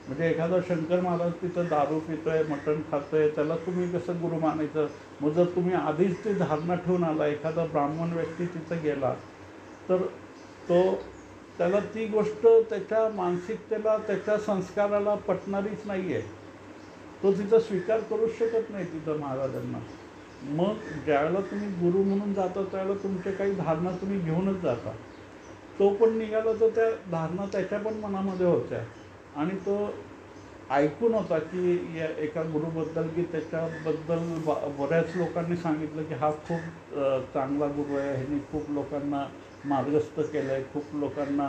म्हणजे एखादा शंकर महाराज तिथं दारू पितोय, मटण खातोय, त्याला तुम्ही कसं गुरु मानायचं. मग जर तुम्ही आधीच ती धारणा ठेवून आला, एखादा ब्राह्मण व्यक्ती तिथं गेला तर त्याला ती गोष्ट त्याच्या मानसिकतेला, त्याच्या संस्काराला पटणारीच नाही आहे. तो तिचा स्वीकार करूच शकत नाही तिथं महाराजांना. मग ज्यावेळेला तुम्ही गुरु म्हणून जाता त्यावेळेला तुमचे काही धारणा तुम्ही घेऊनच जाता. तो पण निघाला तर त्या धारणा त्याच्या पण मनामध्ये होत्या, आणि तो ऐकून होता की या एका गुरुबद्दल की त्याच्याबद्दल बऱ्याच लोकांनी सांगितलं की हा खूप चांगला गुरु आहे, ह्याने खूप लोकांना मार्गस्थ केलं आहे, खूप लोकांना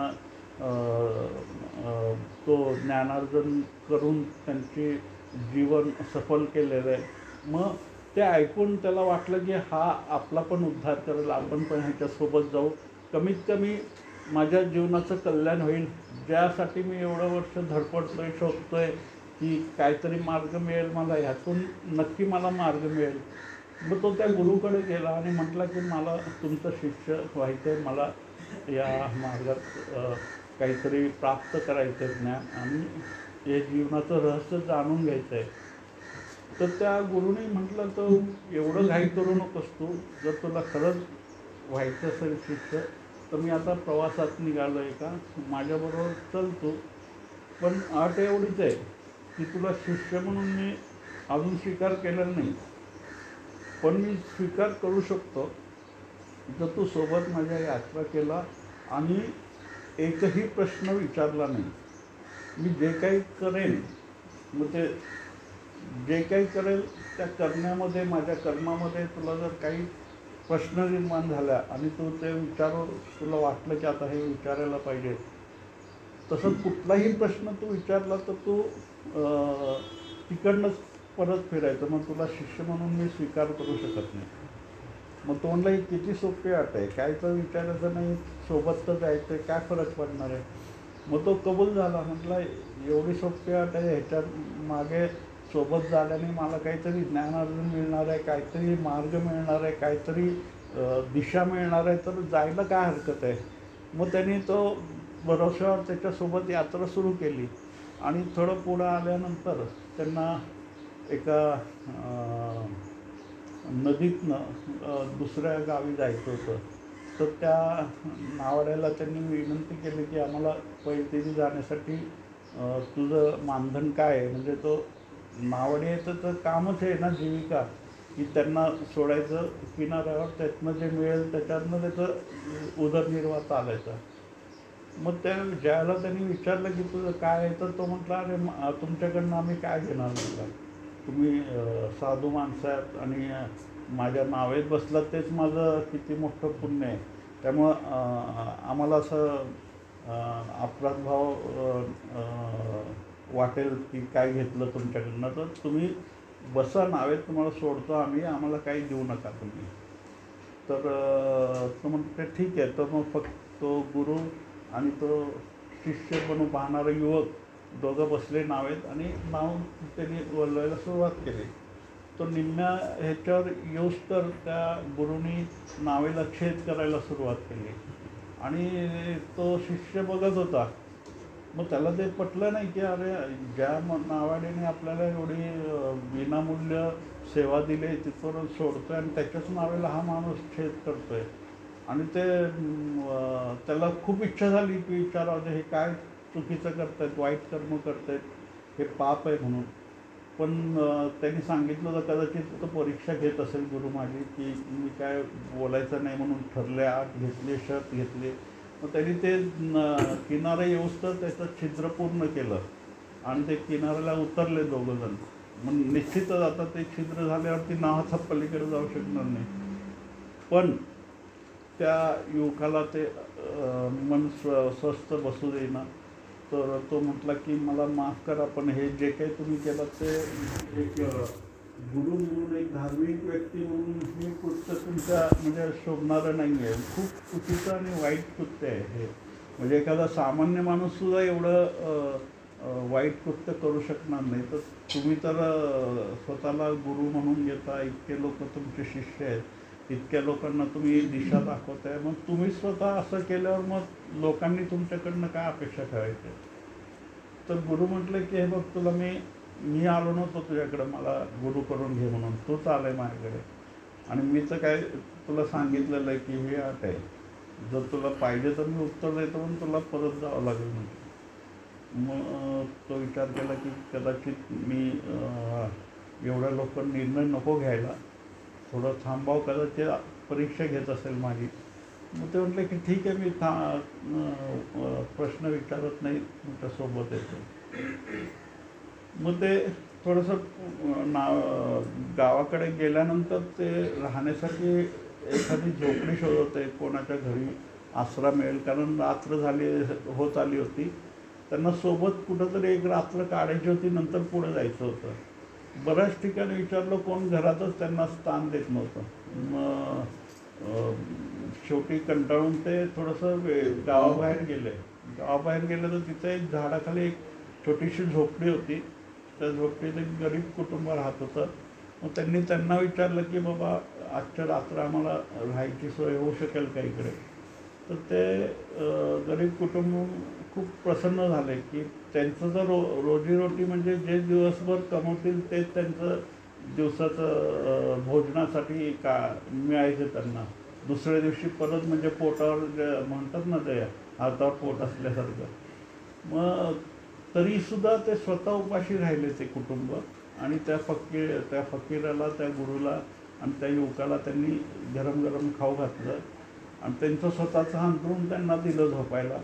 तो ज्ञानार्जन करून त्यांची जीवन सफल केलेलं आहे. मग ते ऐकून त्याला वाटलं की हा आपला पण उद्धार करेल, आपण पण ह्याच्यासोबत जाऊ, कमीत कमी माझ्या जीवनाचं कल्याण होईल, ज्यासाठी मी एवढं वर्ष धडपडतोय, शोधतोय की काहीतरी मार्ग मिळेल मला, ह्यातून नक्की मला मार्ग मिळेल. मग तो त्या गुरुकडे गेला आणि म्हटला की मला तुमचं शिष्य व्हायचं आहे, मला या मार्गात काहीतरी प्राप्त करायचं आहे ज्ञान, आणि हे जीवनाचं रहस्य जाणून घ्यायचं आहे. तर त्या गुरुने म्हटलं तर एवढं घाई करू नकोस तू, जर तुला खरंच व्हायचं असेल शिष्य तर मी आता प्रवासात निघालो आहे का, माझ्याबरोबर चल तू. पण अट एवढीच आहे की तुला शिष्य म्हणून मी अजून स्वीकार केलेला नाही, पण मी स्वीकार करू शकतो जर तू सोबत माझ्या यात्रा केला आणि एकही प्रश्न विचारला नाही. मी जे काही करेन, मग ते जे काही करेल त्या करण्यामध्ये, माझ्या कर्मामध्ये तुला जर काही प्रश्न निर्माण झाला आणि तू ते तुला वाटलं की आता हे विचारायला पाहिजे, तसं कुठलाही प्रश्न तू विचारला तर तू तिकडनंच परत फिरायचं. मग तुला शिष्य म्हणून मी स्वीकार करू शकत नाही. मग तो म्हणला ही किती सोपी अट आहे, काय तर विचारायचं नाही, सोबत तर जायचं, काय फरक पडणार आहे. मग तो कबूल झाला. म्हटलं एवढी सोपी अट आहे, ह्याच्या मागे सोबत झाल्याने मला काहीतरी ज्ञानार्जन मिळणार आहे, काहीतरी मार्ग मिळणार आहे, काहीतरी दिशा मिळणार आहे, तर जायला काय हरकत आहे. मग त्यांनी तो भरोश्यावर त्याच्यासोबत यात्रा सुरू केली. आणि थोडं पुढं आल्यानंतर त्यांना एका नदीतनं दुसऱ्या गावी जायचं होतं. तर त्या नावाड्याला त्यांनी विनंती केली की आम्हाला पैठणी जाण्यासाठी तुझं मानधन काय आहे. म्हणजे तो नावाड्याचं तर कामच आहे ना, जीविका, की त्यांना सोडायचं किनाऱ्यावर, त्यातनं जे मिळेल त्याच्यातनं त्याचं उदरनिर्वाह चालायचा. मग ज्यावेळेला त्यांनी विचारलं की तुझं काय आहे, तर तो म्हटला अरे तुमच्याकडनं आम्ही काय घेणार. म्हटलं तुम्ही साधू माणसं आहेत आणि माझ्या नावेत बसलात, तेच माझं किती मोठं पुण्य आहे. त्यामुळं आम्हाला असं अपराधभाव वाटेल की काय घेतलं तुमच्याकडनं, तर तुम्ही बसा नावेत, तुम्हाला सोडतो आम्ही, आम्हाला काही देऊ नका तुम्ही. तर तो म्हणते ठीक आहे. तर मग फक्त तो गुरु आणि तो शिष्य बनू पाहणारा युवक दोघं बसले नावेत आणि नाव त्यांनी वळवायला सुरुवात केली. तो निम्म्या ह्याच्यावर येऊस तर त्या गुरुनी नावेला छेद करायला सुरुवात केली आणि तो शिष्य बघत होता. मग त्याला ते पटलं नाही की अरे ज्या नावाड्याने आपल्याला एवढी विनामूल्य सेवा दिली आहे तिथून सोडतोय आणि त्याच्याच नावेला हा माणूस छेद करतोय. आणि ते त्याला खूप इच्छा झाली की विचारावं हे काय चुकीचं करतायत, वाईट कर्म करतायत, हे पाप आहे म्हणून. पण त्यांनी सांगितलं तर कदाचित तो परीक्षा घेत असेल गुरु माझी, की मी काय बोलायचं नाही म्हणून ठरले, आठ घेतले, शर्त घेतले. मग त्यांनी ते किनारा येऊस तर त्याचं छिद्र पूर्ण केलं आणि ते किनाऱ्याला उतरले दोघंजण. मग निश्चितच आता ते छिद्र झाल्यावरती नावाचा पलीकडे जाऊ शकणार नाही. पण त्या युवकाला ते मन स्वस्थ बसू देईना. तर तो म्हटला की मला माफ करा, पण हे जे काही तुम्ही केलं ते एक गुरु म्हणून, एक धार्मिक व्यक्ती म्हणून हे कृत्य तुमच्या म्हणजे शोभणारं नाही आहे. खूप चुकीचं आणि वाईट कृत्य आहे हे. म्हणजे एखादा सामान्य माणूससुद्धा एवढं वाईट कृत्य करू शकणार नाही. तर तुम्ही तर स्वतःला गुरु म्हणून घेता, इतके लोक तुमचे शिष्य आहेत, इतक्या लोकांना तुम्ही दिशा दाखवताय, मग तुम्ही स्वतः असं केल्यावर मग लोकांनी तुमच्याकडनं काय अपेक्षा ठेवायची. तर गुरु म्हटलं की हे बघ, तुला मी आलो नव्हतो तुझ्याकडं मला गुरु करून घे म्हणून, तूच आलाय माझ्याकडे आणि मी तर काय तुला सांगितलेलं आहे की हे अट आहे, जर तुला पाहिजे तर मी उत्तर देतो पण तुला परत जावं लागेल. मग तो विचार केला की कदाचित मी एवढ्या लोक निर्णय नको घ्यायला, थोडं थांबाव, कदाचित परीक्षा घेत असेल माझी. मग ते म्हटलं की ठीक आहे, मी प्रश्न विचारत नाही, तुमच्यासोबत येतो. मग ते थोडंसं गावाकडे गेल्यानंतर ते राहण्यासाठी एखादी झोपडी शोधत आहे, कोणाच्या घरी आसरा मिळेल, कारण रात्र होत आली होती. त्यांना सोबत कुठंतरी एक रात्र काढायची होती, नंतर पुढे जायचं होतं. बऱ्याच ठिकाणी विचारलं, कोण घरातच त्यांना स्थान देत नव्हतं. मग शेवटी कंटाळून ते थोडंसं गावाबाहेर गेले. तर तिथे एक झाडाखाली एक छोटीशी झोपडी होती. त्या झोपडीत एक गरीब कुटुंब राहत होतं. मग त्यांना विचारलं की बाबा आजच्या रात्र आम्हाला राहायची सोय होऊ शकेल का इकडे. तर ते गरीब कुटुंब खूप प्रसन्न झाले की त्यांचं जर रोजीरोटी म्हणजे जे दिवसभर कमवतील ते त्यांचं दिवसाचं भोजनासाठी मिळायचं त्यांना. दुसऱ्या दिवशी परत म्हणजे पोटावर म्हणतात ना, ते हातावर पोट असल्यासारखं. मग तरीसुद्धा ते स्वतः उपाशी राहिले ते कुटुंब. आणि त्या फकीराला, त्या गुरुला आणि त्या युवकाला त्यांनी गरम गरम खाऊ घातलं आणि त्यांचं स्वतःचं अंथरूण त्यांना दिलं झोपायला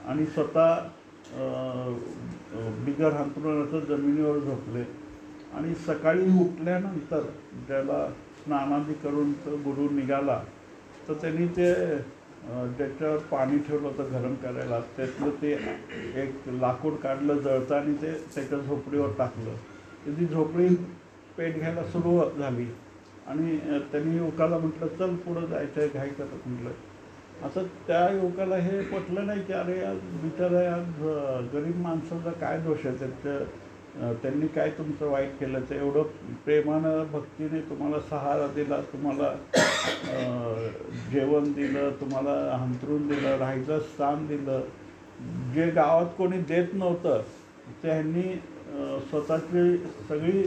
आणि स्वतः बिगर अंथरुणाचं जमिनीवर झोपले. आणि सकाळी उठल्यानंतर ज्याला स्नानादी करून तो गुरु निघाला तर त्यांनी ते ज्याच्यावर पाणी ठेवलं होतं गरम करायला त्यातलं ते एक लाकूड काढलं जळतं आणि ते त्याच्या झोपडीवर टाकलं. ती झोपडी पेट घ्यायला सुरू झाली आणि त्यांनी युवकाला म्हटलं चल पुढं जायचं आहे घाई करत म्हटलं. आता त्या युवकाला हे पटलं नाही की अरे या बिचारा या गरीब माणसाचा काय दोष आहे, त्यांनी काय तुमचं वाईट केलं, ते एवढं प्रेमानं भक्तीने तुम्हाला सहारा दिला, तुम्हाला जेवण दिलं, तुम्हाला अंथरूण दिलं, राहायचं स्थान दिलं, जे गावात कोणी देत नव्हतं त्यांनी स्वतःची सगळी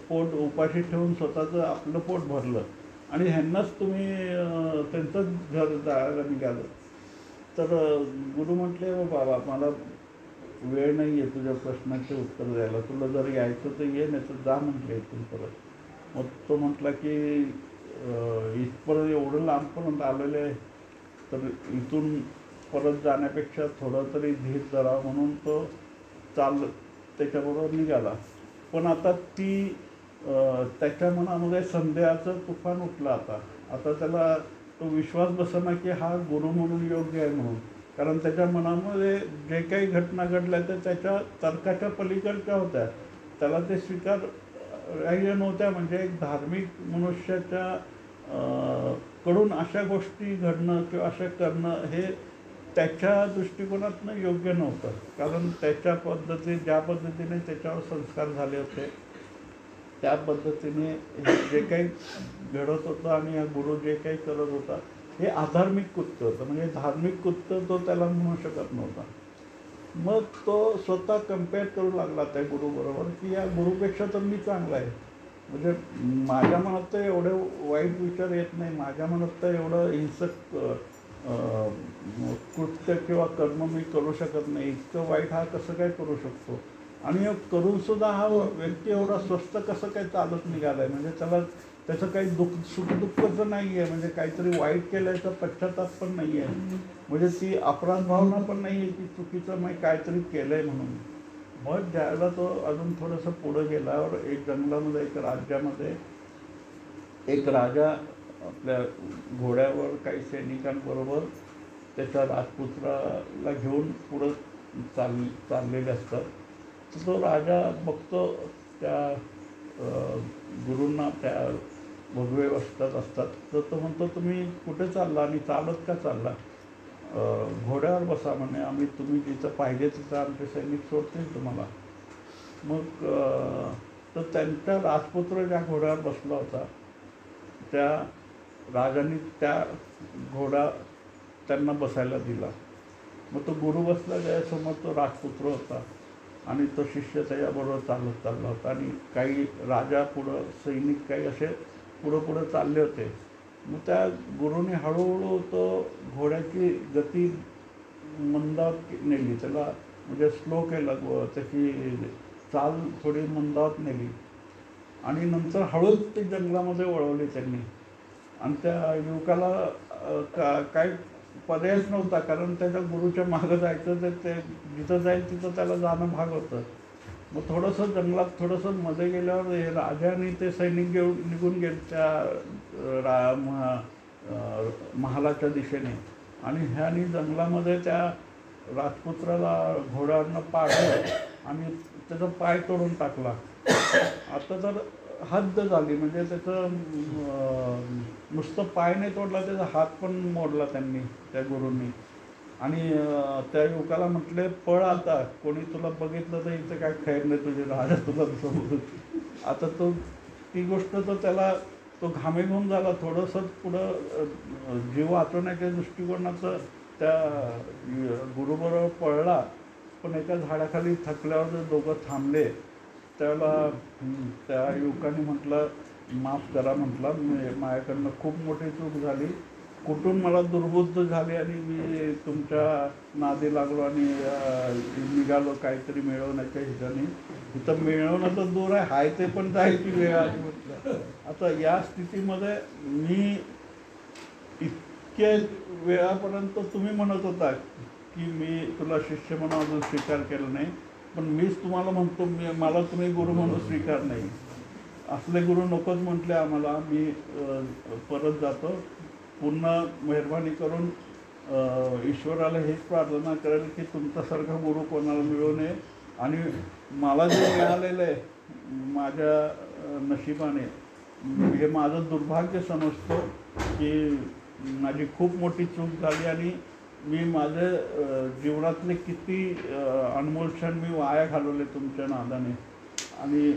पोट उपाशी ठेवून स्वतःचं आपलं पोट भरलं आणि ह्यांनाच तुम्ही त्यांचंच घर जायला निघालं. तर गुरु म्हटले हो बाबा मला वेळ नाही आहे तुझ्या प्रश्नाचे उत्तर द्यायला, तुला जर यायचं तर ये, नाही तर जा म्हटले इथून परत. मग तो म्हटला की इथपर्यंत एवढं लांबपर्यंत आलेलं आहे तर इथून परत जाण्यापेक्षा थोडं तरी धीर धरावं म्हणून तो त्याच्याबरोबर निघाला. पण आता त्याच्या मनामध्ये संदेहाचं तुफान उठलं. आता त्याला तो विश्वास बसेना की हा गुरु म्हणून योग्य आहे म्हणून, कारण त्याच्या मनामध्ये जे काही घटना घडल्या त्या त्याच्या तर्काच्या पलीकडच्या होत्या, त्याला ते स्वीकार्य नव्हत्या. म्हणजे एक धार्मिक मनुष्याच्या कडून अशा गोष्टी घडणं किंवा अशा करणं हे त्याच्या दृष्टिकोनातनं योग्य नव्हतं, कारण त्याच्या ज्या पद्धतीने त्याच्यावर संस्कार झाले होते त्या पद्धतीने जे काही घडत होतं आणि हा गुरु जे काही करत होता हे अधार्मिक कृत्य होतं. म्हणजे धार्मिक कृत्य तो त्याला म्हणू शकत नव्हता. मग तो स्वतः कम्पेअर करू लागला त्या गुरुबरोबर की या गुरुपेक्षा तर मी चांगला आहे. म्हणजे माझ्या मनात तर एवढे वाईट विचार येत नाही, माझ्या मनात तर एवढं हिंसक कृत्य किंवा कर्म मी करू शकत नाही, इतकं वाईट हा कसं काय करू शकतो. आणि करूनसुद्धा हा व्यक्ती एवढा स्वस्त कसं काय चालत निघाला आहे. म्हणजे त्याचं काही सुखदुःखचं नाही आहे, म्हणजे काहीतरी वाईट केल्याचा पश्चाताप पण नाही आहे, म्हणजे ती अपराध भावना पण नाही आहे की चुकीचं मी काहीतरी केलं आहे म्हणून. मग ज्यावेळेला तो अजून थोडंसं पुढं गेल्यावर एक जंगलामध्ये एक राज्यामध्ये एक राजा आपल्या घोड्यावर काही सैनिकांबरोबर त्याच्या राजपुत्राला घेऊन पुढं चाललेले असतात. तर तो राजा बघतो त्या गुरूंना त्या भगवे वस्त्रात असतात. तर तो म्हणतो तुम्ही कुठे चालला आणि चालत का चालला, घोड्यावर बसा म्हणे, आम्ही तुम्ही जिथं पाहिजे तिथं आमचे सैनिक सोडतील तुम्हाला. मग तर त्यांचा राजपुत्र ज्या घोड्यावर बसला होता त्या राजांनी त्या घोडा त्यांना बसायला दिला. मग तो गुरु बसला त्याच्यासमोर तो राजपुत्र होता आणि तो शिष्य त्याच्याबरोबर चालत चालला होता आणि काही राजा पुढं सैनिक काही असे पुढं चालले होते. मग त्या गुरुने हळूहळू तो घोड्याची गती मंदावत नेली, त्याला म्हणजे स्लो केलं, त्याची चाल थोडी मंदावत नेली आणि नंतर हळूच ते जंगलामध्ये वळवली त्यांनी. आणि त्या युवकाला काय पर्यायच नव्हता, कारण त्याच्या गुरुच्या मागं जायचं, तर ते जिथं जाईल तिथं त्याला जाणं भाग होतं. मग थोडंसं जंगलात थोडंसं मध्ये गेल्यावर हे राजाने ते सैनिक घेऊन निघून गेले त्या महालाच्या दिशेने आणि ह्यानी जंगलामध्ये त्या राजपुत्राला घोड्यावरनं पाडलं आणि त्याचा पाय तोडून टाकला. आता तर हद्द झाली, म्हणजे त्याचं नुसतं पाय नाही तोडला, त्याचा हात पण मोडला त्यांनी त्या गुरूंनी. आणि त्या युवकाला म्हटले पळ आता, कोणी तुला बघितलं तर इथं काय खैर नाही तुझे, राजा तुला समोर. आता ती गोष्ट तर त्याला तो घामेघूम झाला. थोडंसं पुढं जीव वाचवण्याच्या दृष्टिकोनाचं त्या गुरुबरोबर पळला, पण एका झाडाखाली थकल्यावर जर दोघं थांबले त्यावेळेला त्या युवकाने म्हटलं माफ करा, म्हटलं माझ्याकडनं खूप मोठी चूक झाली, कुठून मला दुर्बुद्ध झाली आणि मी तुमच्या नादी लागलो आणि निघालो काहीतरी मिळवण्याच्या ह्याच्याने. इथं मिळवणं तर दूर आहे, हाय ते पण जायची वेळ आली म्हटलं. आता या स्थितीमध्ये मी इतक्या वेळापर्यंत तुम्ही म्हणत होता की मी तुला शिष्य म्हणून अजून स्वीकार केला नाही, पण मीच तुम्हाला म्हणतो, मला तुम्ही गुरु म्हणून स्वीकार नाही. असले गुरु नकोच म्हटले आम्हाला. मी परत जातो. पुन्हा मेहरबानी करून ईश्वराला हेच प्रार्थना करेल की तुमच्यासारखा गुरु कोणाला मिळू नये. आणि मला जे मिळालेलं आहे माझ्या नशिबाने, हे माझं दुर्भाग्य समजतो की माझी खूप मोठी चूक झाली आणि मी माझ्या जीवनातले किती अनमोल क्षण मी वाया घालवले तुमच्या नादाने. आणि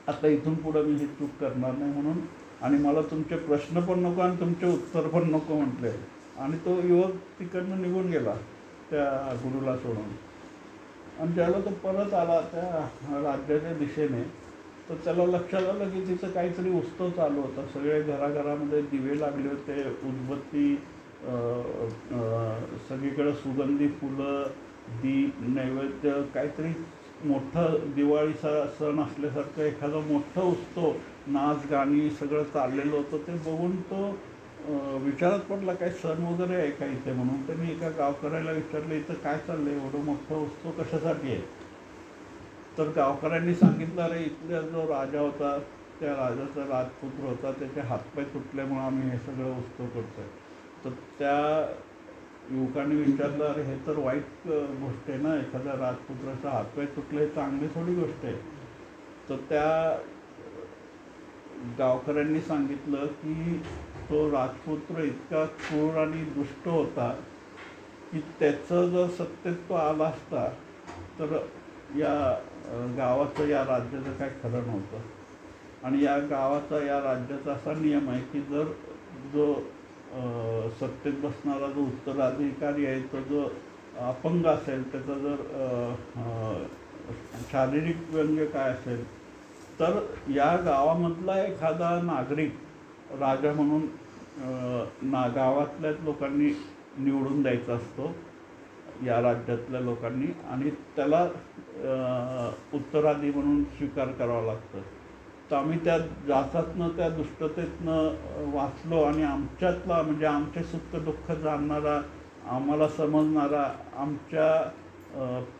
आता इथून पुढं मी ही चूक करणार नाही म्हणून. आणि मला तुमचे प्रश्न पण नको आणि तुमचे उत्तर पण नको म्हटले. आणि तो युवक तिकडनं निघून गेला त्या गुरुला सोडून. आणि ज्याला तो परत आला त्या राज्याच्या दिशेने, तर त्याला लक्षात आलं की तिथं काहीतरी उत्सव चालू होता. सगळे घराघरामध्ये दिवे लागले होते, उदबत्ती, सगळीकडे सुगंधी फुलं, दीप, नैवेद्य, काहीतरी मोठं दिवाळीचा सण असल्यासारखं एखादा मोठं उत्सव, नाच गाणी सगळं चाललेलं होतं. ते बघून तो विचारात पडला काय सण वगैरे आहे का इथे म्हणून. त्यांनी एका गावकऱ्याला विचारलं, इथं काय चाललंय, एवढं मोठं उत्सव कशासाठी आहे. तर गावकऱ्यांनी सांगितलं, अरे इथला जो राजा होता त्या राजाचा राजपुत्र होता, त्याचे हातपाय तुटल्यामुळे आम्ही हे सगळं उत्सव करतोय. तर त्या युवकाने विचारलं, अरे हे तर वाईट गोष्ट आहे ना, एखाद्या राजपुत्राचा हातपाय तुटलं हे चांगली थोडी गोष्ट आहे. तर त्या गावकऱ्यांनी सांगितलं की तो राजपुत्र इतका क्रूर आणि दुष्ट होता की त्याचं जर सत्तेत आला असता तर या गावाचं, या राज्याचं काय खरं नव्हतं. आणि या गावाचा, या राज्याचा असा नियम आहे की जर जो सत्तेत बसणारा जो उत्तराधिकारी आहे तो जो अपंग असेल, त्याचा जर शारीरिक व्यंग्य काय असेल, तर या गावामधला एखादा नागरिक राजा म्हणून गावातल्याच लोकांनी निवडून द्यायचा असतो, या राज्यातल्या लोकांनी. आणि त्याला उत्तराधी म्हणून स्वीकार करावा लागतं. तर आम्ही त्या जाचातनं, त्या दुष्टतेतनं वाचलो. आणि आमच्यातला, म्हणजे आमचे सुख दुःख जाणणारा, आम्हाला समजणारा, आमच्या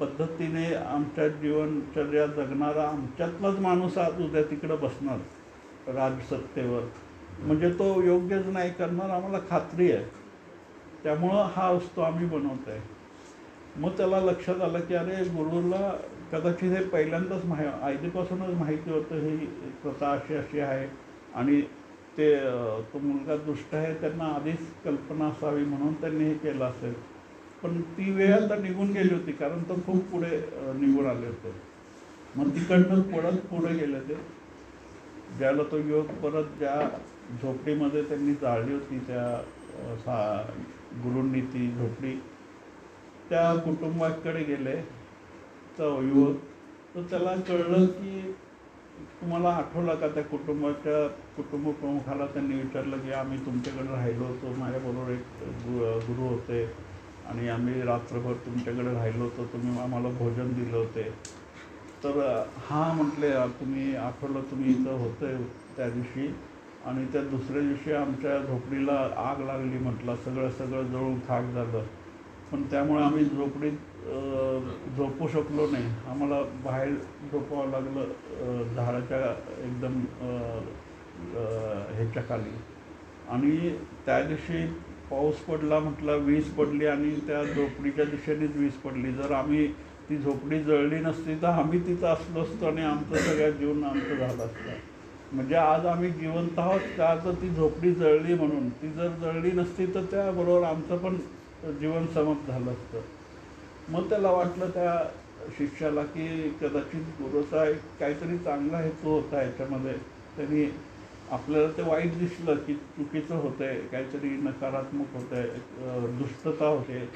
पद्धतीने आमच्या जीवनचर्या जगणारा आमच्यातलाच माणूस आज उद्या तिकडं बसणार राजसत्तेवर. म्हणजे तो योग्यच नाही करणार, आम्हाला खात्री आहे. त्यामुळं हा उत्सव आम्ही बनवतो आहे. मग त्याला लक्षात आलं की अरे गुरुला कदाचित हे पहिल्यांदाच आधीपासूनच माहिती होतं ही प्रथा अशी आहे. आणि ते तो मुलगा दुष्ट आहे, त्यांना आधीच कल्पना असावी म्हणून त्यांनी हे केलं असेल. पण ती वेळ आता निघून गेली होती, कारण तो खूप पुढे निघून आले होते. मग तिकडनं पडत पुढे गेले ते. ज्याला तो युवक परत ज्या झोपडीमध्ये त्यांनी जाळली होती, त्या गुरूंनी ती झोपडी, त्या कुटुंबाकडे गेले तो युवक. तर त्याला कळलं की, तुम्हाला आठवलं का त्या कुटुंब प्रमुखाला त्यांनी विचारलं की आम्ही तुमच्याकडे राहिलो होतो, माझ्याबरोबर एक गुरु होते आणि आम्ही रात्रभर तुमच्याकडे राहिलो होतो, तुम्ही आम्हाला भोजन दिलं होते. तर हां म्हटले, तुम्ही आठवलं, तुम्ही इथं होते त्या दिवशी. आणि त्या दुसऱ्या दिवशी आमच्या झोपडीला आग लागली म्हटलं, सगळं जळून खाक झालं. पण त्यामुळे आम्ही झोपडीत झोपू शकलो नाही, आम्हाला बाहेर झोपावं लागलं झाडाच्या एकदम ह्याच्या खाली. आणि त्या दिवशी पाऊस पडला म्हटलं, वीज पडली आणि त्या झोपडीच्या दिशेनेच वीज पडली. जर आम्ही ती झोपडी जळली नसती तर आम्ही तिथं असलो असतो आणि आमचं सगळ्या जीवन आमचं झालं असतं. म्हणजे आज आम्ही जिवंत आहोत का, तर ती झोपडी जळली म्हणून. ती जर जळली नसती तर त्याबरोबर आमचं पण जीवन समाप्त झालं असतं. मग त्याला वाटलं त्या शिष्याला की कदाचित गुरुचा एक काहीतरी चांगला हेतू होता याच्यामध्ये. त्यांनी आपल्याला ते वाईट दिसलं की चुकीचं होतं आहे, काहीतरी नकारात्मक होतं आहे, दुष्टता होते.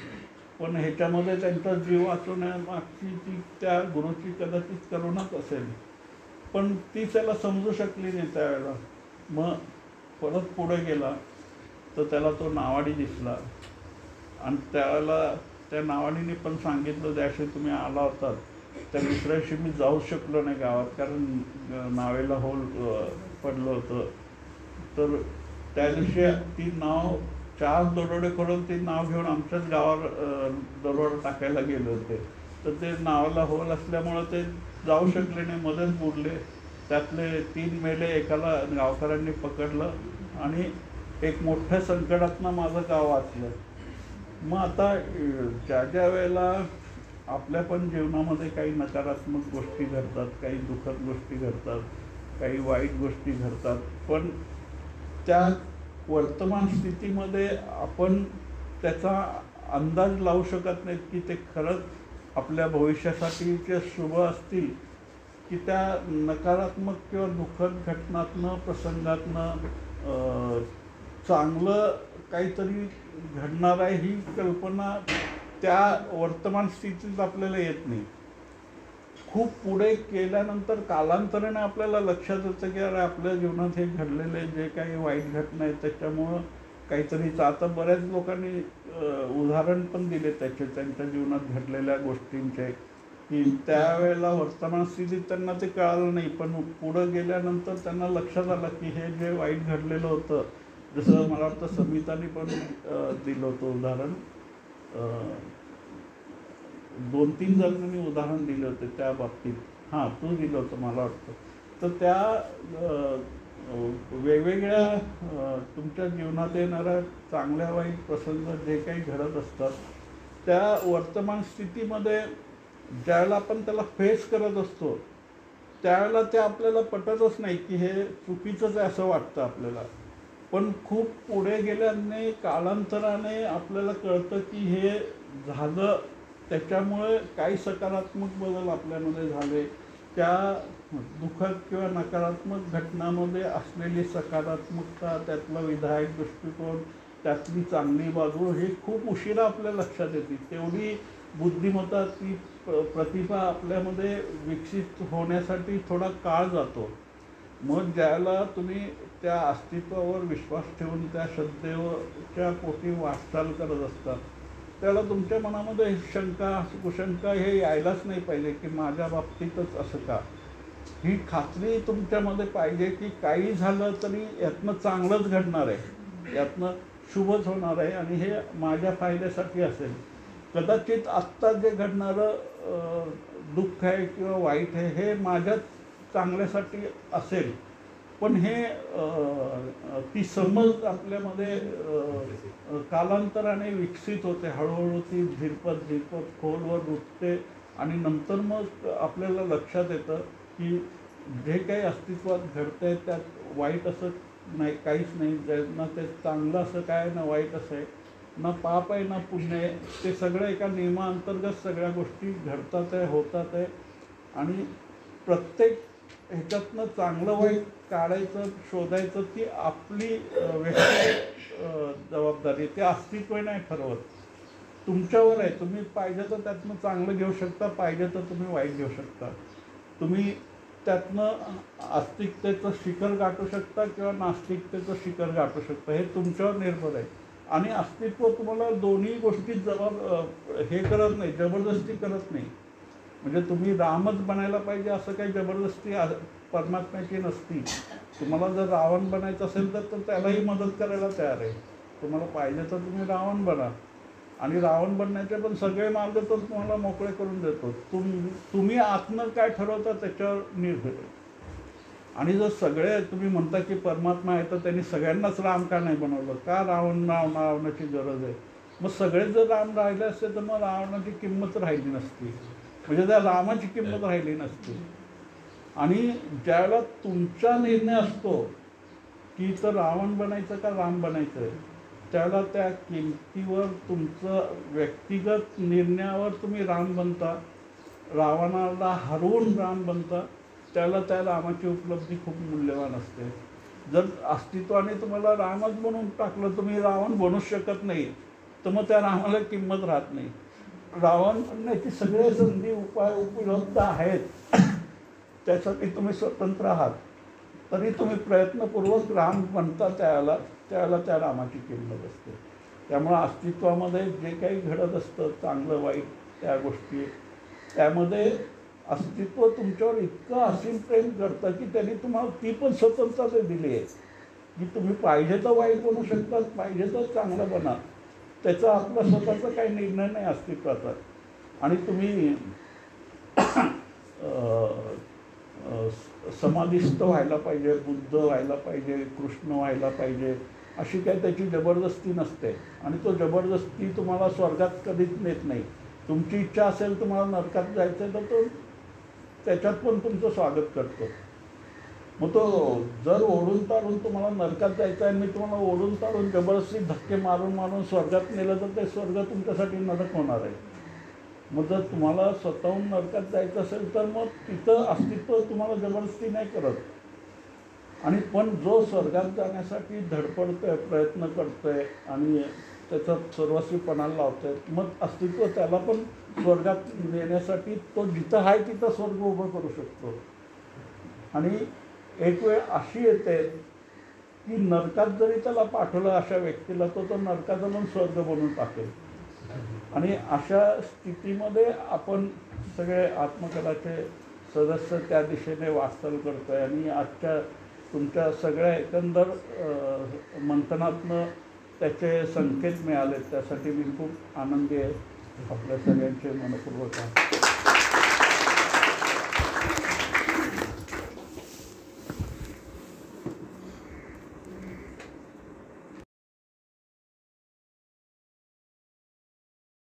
पण ह्याच्यामध्ये त्यांचा जीव वाचवण्यामागची ती त्या गुरुची कदाचित करुणाच असेल. पण ती त्याला समजू शकली नाही त्यावेळेला. मग परत पुढे गेला तर त्याला तो नावाडी दिसला. आणि त्यावेळेला त्या नावाडीने पण सांगितलं, त्याशी तुम्ही आला होतात त्या दुसऱ्या दिवशी मी जाऊ शकलो नाही गावात, कारण नावेला होल पडलं होतं. तर त्या दिवशी ती नाव 4 दरोडे करून ती नाव घेऊन आमच्याच गावावर दरोडा टाकायला गेले होते. तर ते नावाला होल असल्यामुळं ते जाऊ शकले नाही, मध्येच बुडले. त्यातले 3 मेले, एकाला गावकऱ्यांनी पकडलं आणि एक मोठ्या संकटातनं माझं गाव वाचलं. मग आता ज्या ज्या वेळेला आपल्या पण जीवनामध्ये काही नकारात्मक गोष्टी घडतात, काही दुःखद गोष्टी घडतात, काही वाईट गोष्टी घडतात, पण त्या वर्तमान स्थितीमध्ये आपण त्याचा अंदाज लावू शकत नाहीत की ते खरंच आपल्या भविष्यासाठीचे शुभ असतील, की त्या नकारात्मक किंवा दुःखद घटनातनं, प्रसंगातनं चांगलं काहीतरी घडणार आहे ही कल्पना त्या वर्तमान स्थितीत आपल्याला येत नाही. खूप पुढे गेल्यानंतर कालांतराने आपल्याला लक्षात येतं की अरे आपल्या जीवनात हे घडलेले जे काही वाईट घटना आहेत त्याच्यामुळं काहीतरी. आता बऱ्याच लोकांनी उदाहरण पण दिले त्याचे, त्यांच्या जीवनात घडलेल्या गोष्टींचे, की त्यावेळेला वर्तमान स्थितीत त्यांना ते कळालं नाही, पण पुढं गेल्यानंतर त्यांना लक्षात आलं की हे जे वाईट घडलेलं होतं, जसं मला वाटतं समिताने पण दिलं होतं उदाहरण, 2-3 जणांनी उदाहरण दिले होते त्या बाबतीत. हां, तू दिलं होतं मला वाटतं. तर त्या वेगवेगळ्या तुमच्या जीवनात येणाऱ्या चांगल्या वाईट प्रसंग जे काही घडत असतात, त्या वर्तमान स्थितीमध्ये ज्यावेळेला आपण त्याला फेस करत असतो त्यावेळेला ते आपल्याला पटतच नाही की हे चुकीचंच आहे असं वाटतं आपल्याला. पण खूप पुढे गेल्याने कालांतराने आपल्याला कळतं की हे झालं, त्याच्यामुळे काही सकारात्मक बदल आपल्यामध्ये झाले. त्या दुःखद किंवा नकारात्मक घटनामध्ये असलेली सकारात्मकता, त्यातला विधायक दृष्टिकोन, त्यातली चांगली बाजू हे खूप उशिरा आपल्या लक्षात येते. तेवढी बुद्धिमत्ता, ती प्रतिभा आपल्यामध्ये विकसित होण्यासाठी थोडा काळ जातो. मग ज्याला तुम्ही त्या अस्तित्वावर विश्वास ठेवून त्या श्रद्धेच्या पोटी वाटचाल करत असतात, त्याला तुमच्या मनामध्ये शंका, कुशंका हे यायलाच नाही पाहिजे की माझ्या बाबतीतच असं का. ही खात्री तुमच्यामध्ये पाहिजे की काही झालं तरी यातनं चांगलंच घडणार आहे, यातनं शुभच होणार आहे आणि हे माझ्या फायद्यासाठी असेल. कदाचित आत्ता जे घडणारं दुःख आहे किंवा वाईट आहे हे माझ्याच चांगल्यासाठी असेल, पण हे ती समज आपल्यामध्ये कालांतराने विकसित होते. हळूहळू ती झिरपत खोलवर रुजते आणि नंतर मग आपल्याला लक्षात येतं की जे काही अस्तित्वात घडतं आहे त्यात वाईट असं नाही, काहीच नाही. ना ते चांगलं असं काय, ना वाईट असं आहे, ना पाप आहे ना पुण्य आहे. ते सगळं एका नियमाअंतर्गत सगळ्या गोष्टी घडतात आहे, होतात आहे. आणि प्रत्येक ह्याच्यातनं चांगलं वाईट काढायचं, शोधायचं, ती आपली व्यक्तिगत जबाबदारी. ते अस्तित्व नाही ठरवत, तुमच्यावर आहे. तुम्ही पाहिजे तर त्यातनं चांगलं घेऊ शकता, पाहिजे तर तुम्ही वाईट घेऊ शकता. तुम्ही त्यातनं आस्तिकतेचं शिखर गाठू शकता किंवा नास्तिकतेचं शिखर गाठू शकता. हे तुमच्यावर निर्भर आहे. आणि अस्तित्व तुम्हाला दोन्ही गोष्टीत हे करत नाही, जबरदस्ती करत नाही. म्हणजे तुम्ही रामच बनायला पाहिजे असं काही जबरदस्ती परमात्म्याची नसती. तुम्हाला जर रावण बनायचं असेल तर त्यालाही मदत करायला तयार आहे. तुम्हाला पाहिजे तर तुम्ही रावण बना, आणि रावण बनण्याचे पण सगळे मार्ग तर तुम्हाला मोकळे करून देतो. तुम्ही आतनं काय ठरवता त्याच्यावर निर्भर आहे. आणि जर सगळे तुम्ही म्हणता की परमात्मा आहे तर त्यांनी सगळ्यांनाच राम का नाही बनवलं, का रावणाची गरज आहे. मग सगळेच जर राम राहिले असते तर मग रावणाची किंमत राहिली नसती, म्हणजे त्या रामाची किंमत राहिली नसती. आणि ज्यावेळेला तुमचा निर्णय असतो की तर रावण बनायचं का राम बनायचं, त्यावेळेला त्या किमतीवर, तुमचं व्यक्तिगत निर्णयावर तुम्ही राम बनता, रावणाला हरवून राम बनता. त्यावेळेला त्या रामाची उपलब्धी खूप मूल्यवान असते. जर अस्तित्वाने तुम्हाला रामच बनवून टाकलं, तुम्ही रावण बनूच शकत नाही, तर मग त्या रामाला किंमत राहत नाही. रावण बनण्याची सगळे संधी, उपाय उपलब्ध आहेत, त्यासाठी तुम्ही स्वतंत्र आहात. तरी तुम्ही प्रयत्नपूर्वक राम बनता, त्यावेळेला त्या रामाची किंमत असते. त्यामुळं अस्तित्वामध्ये जे काही घडत असतं, चांगलं वाईट त्या गोष्टी, त्यामध्ये अस्तित्व तुमच्यावर इतकं असीम प्रेम करतं की त्यांनी तुम्हाला ती पण स्वतंत्रता दिली आहे की तुम्ही पाहिजे तर वाईट बनू शकतात, पाहिजे तर चांगलं बना. त्याचा आपला स्वतःचा काही निर्णय नाही अस्तित्वाचा. आणि तुम्ही समाधिस्थ व्हायला पाहिजे, बुद्ध व्हायला पाहिजे, कृष्ण व्हायला पाहिजे अशी काय त्याची जबरदस्ती नसते. आणि तो जबरदस्ती तुम्हाला स्वर्गात कधीच नेत नाही. तुमची इच्छा असेल तुम्हाला नरकात जायचं तर तो त्याच्यात पण तुमचं स्वागत करतो. मग तो जर ओढून ताडून तुम्हाला नरकात जायचं आहे आणि मी तुम्हाला ओढून ताडून जबरदस्ती धक्के मारून मारून स्वर्गात नेलं तर ते स्वर्ग तुमच्यासाठी नरक होणार आहे. मग जर तुम्हाला स्वतःहून नरकात जायचं असेल तर मग तिथं अस्तित्व तुम्हाला जबरदस्ती नाही करत. आणि पण जो स्वर्गात जाण्यासाठी धडपडतोय, प्रयत्न करतोय आणि त्याचा सर्वस्वीपणाला लावतोय, मग अस्तित्व त्याला पण स्वर्गात नेण्यासाठी तो जिथं आहे तिथं स्वर्ग उभं करू शकतो. आणि एक वेळ अशी येते की नरकात जरी त्याला पाठवलं अशा व्यक्तीला तो नरकाचा पण स्वर्ग बनवून टाकेल. आणि अशा स्थितीमध्ये आपण सगळे आत्मकलाचे सदस्य त्या दिशेने वाटचाल करतोय. आणि आजच्या तुमच्या सगळ्या एकंदर मंथनातनं त्याचे संकेत मिळाले, त्यासाठी मी खूप आनंदी आहे. आपल्या सगळ्यांचे मनपूर्वक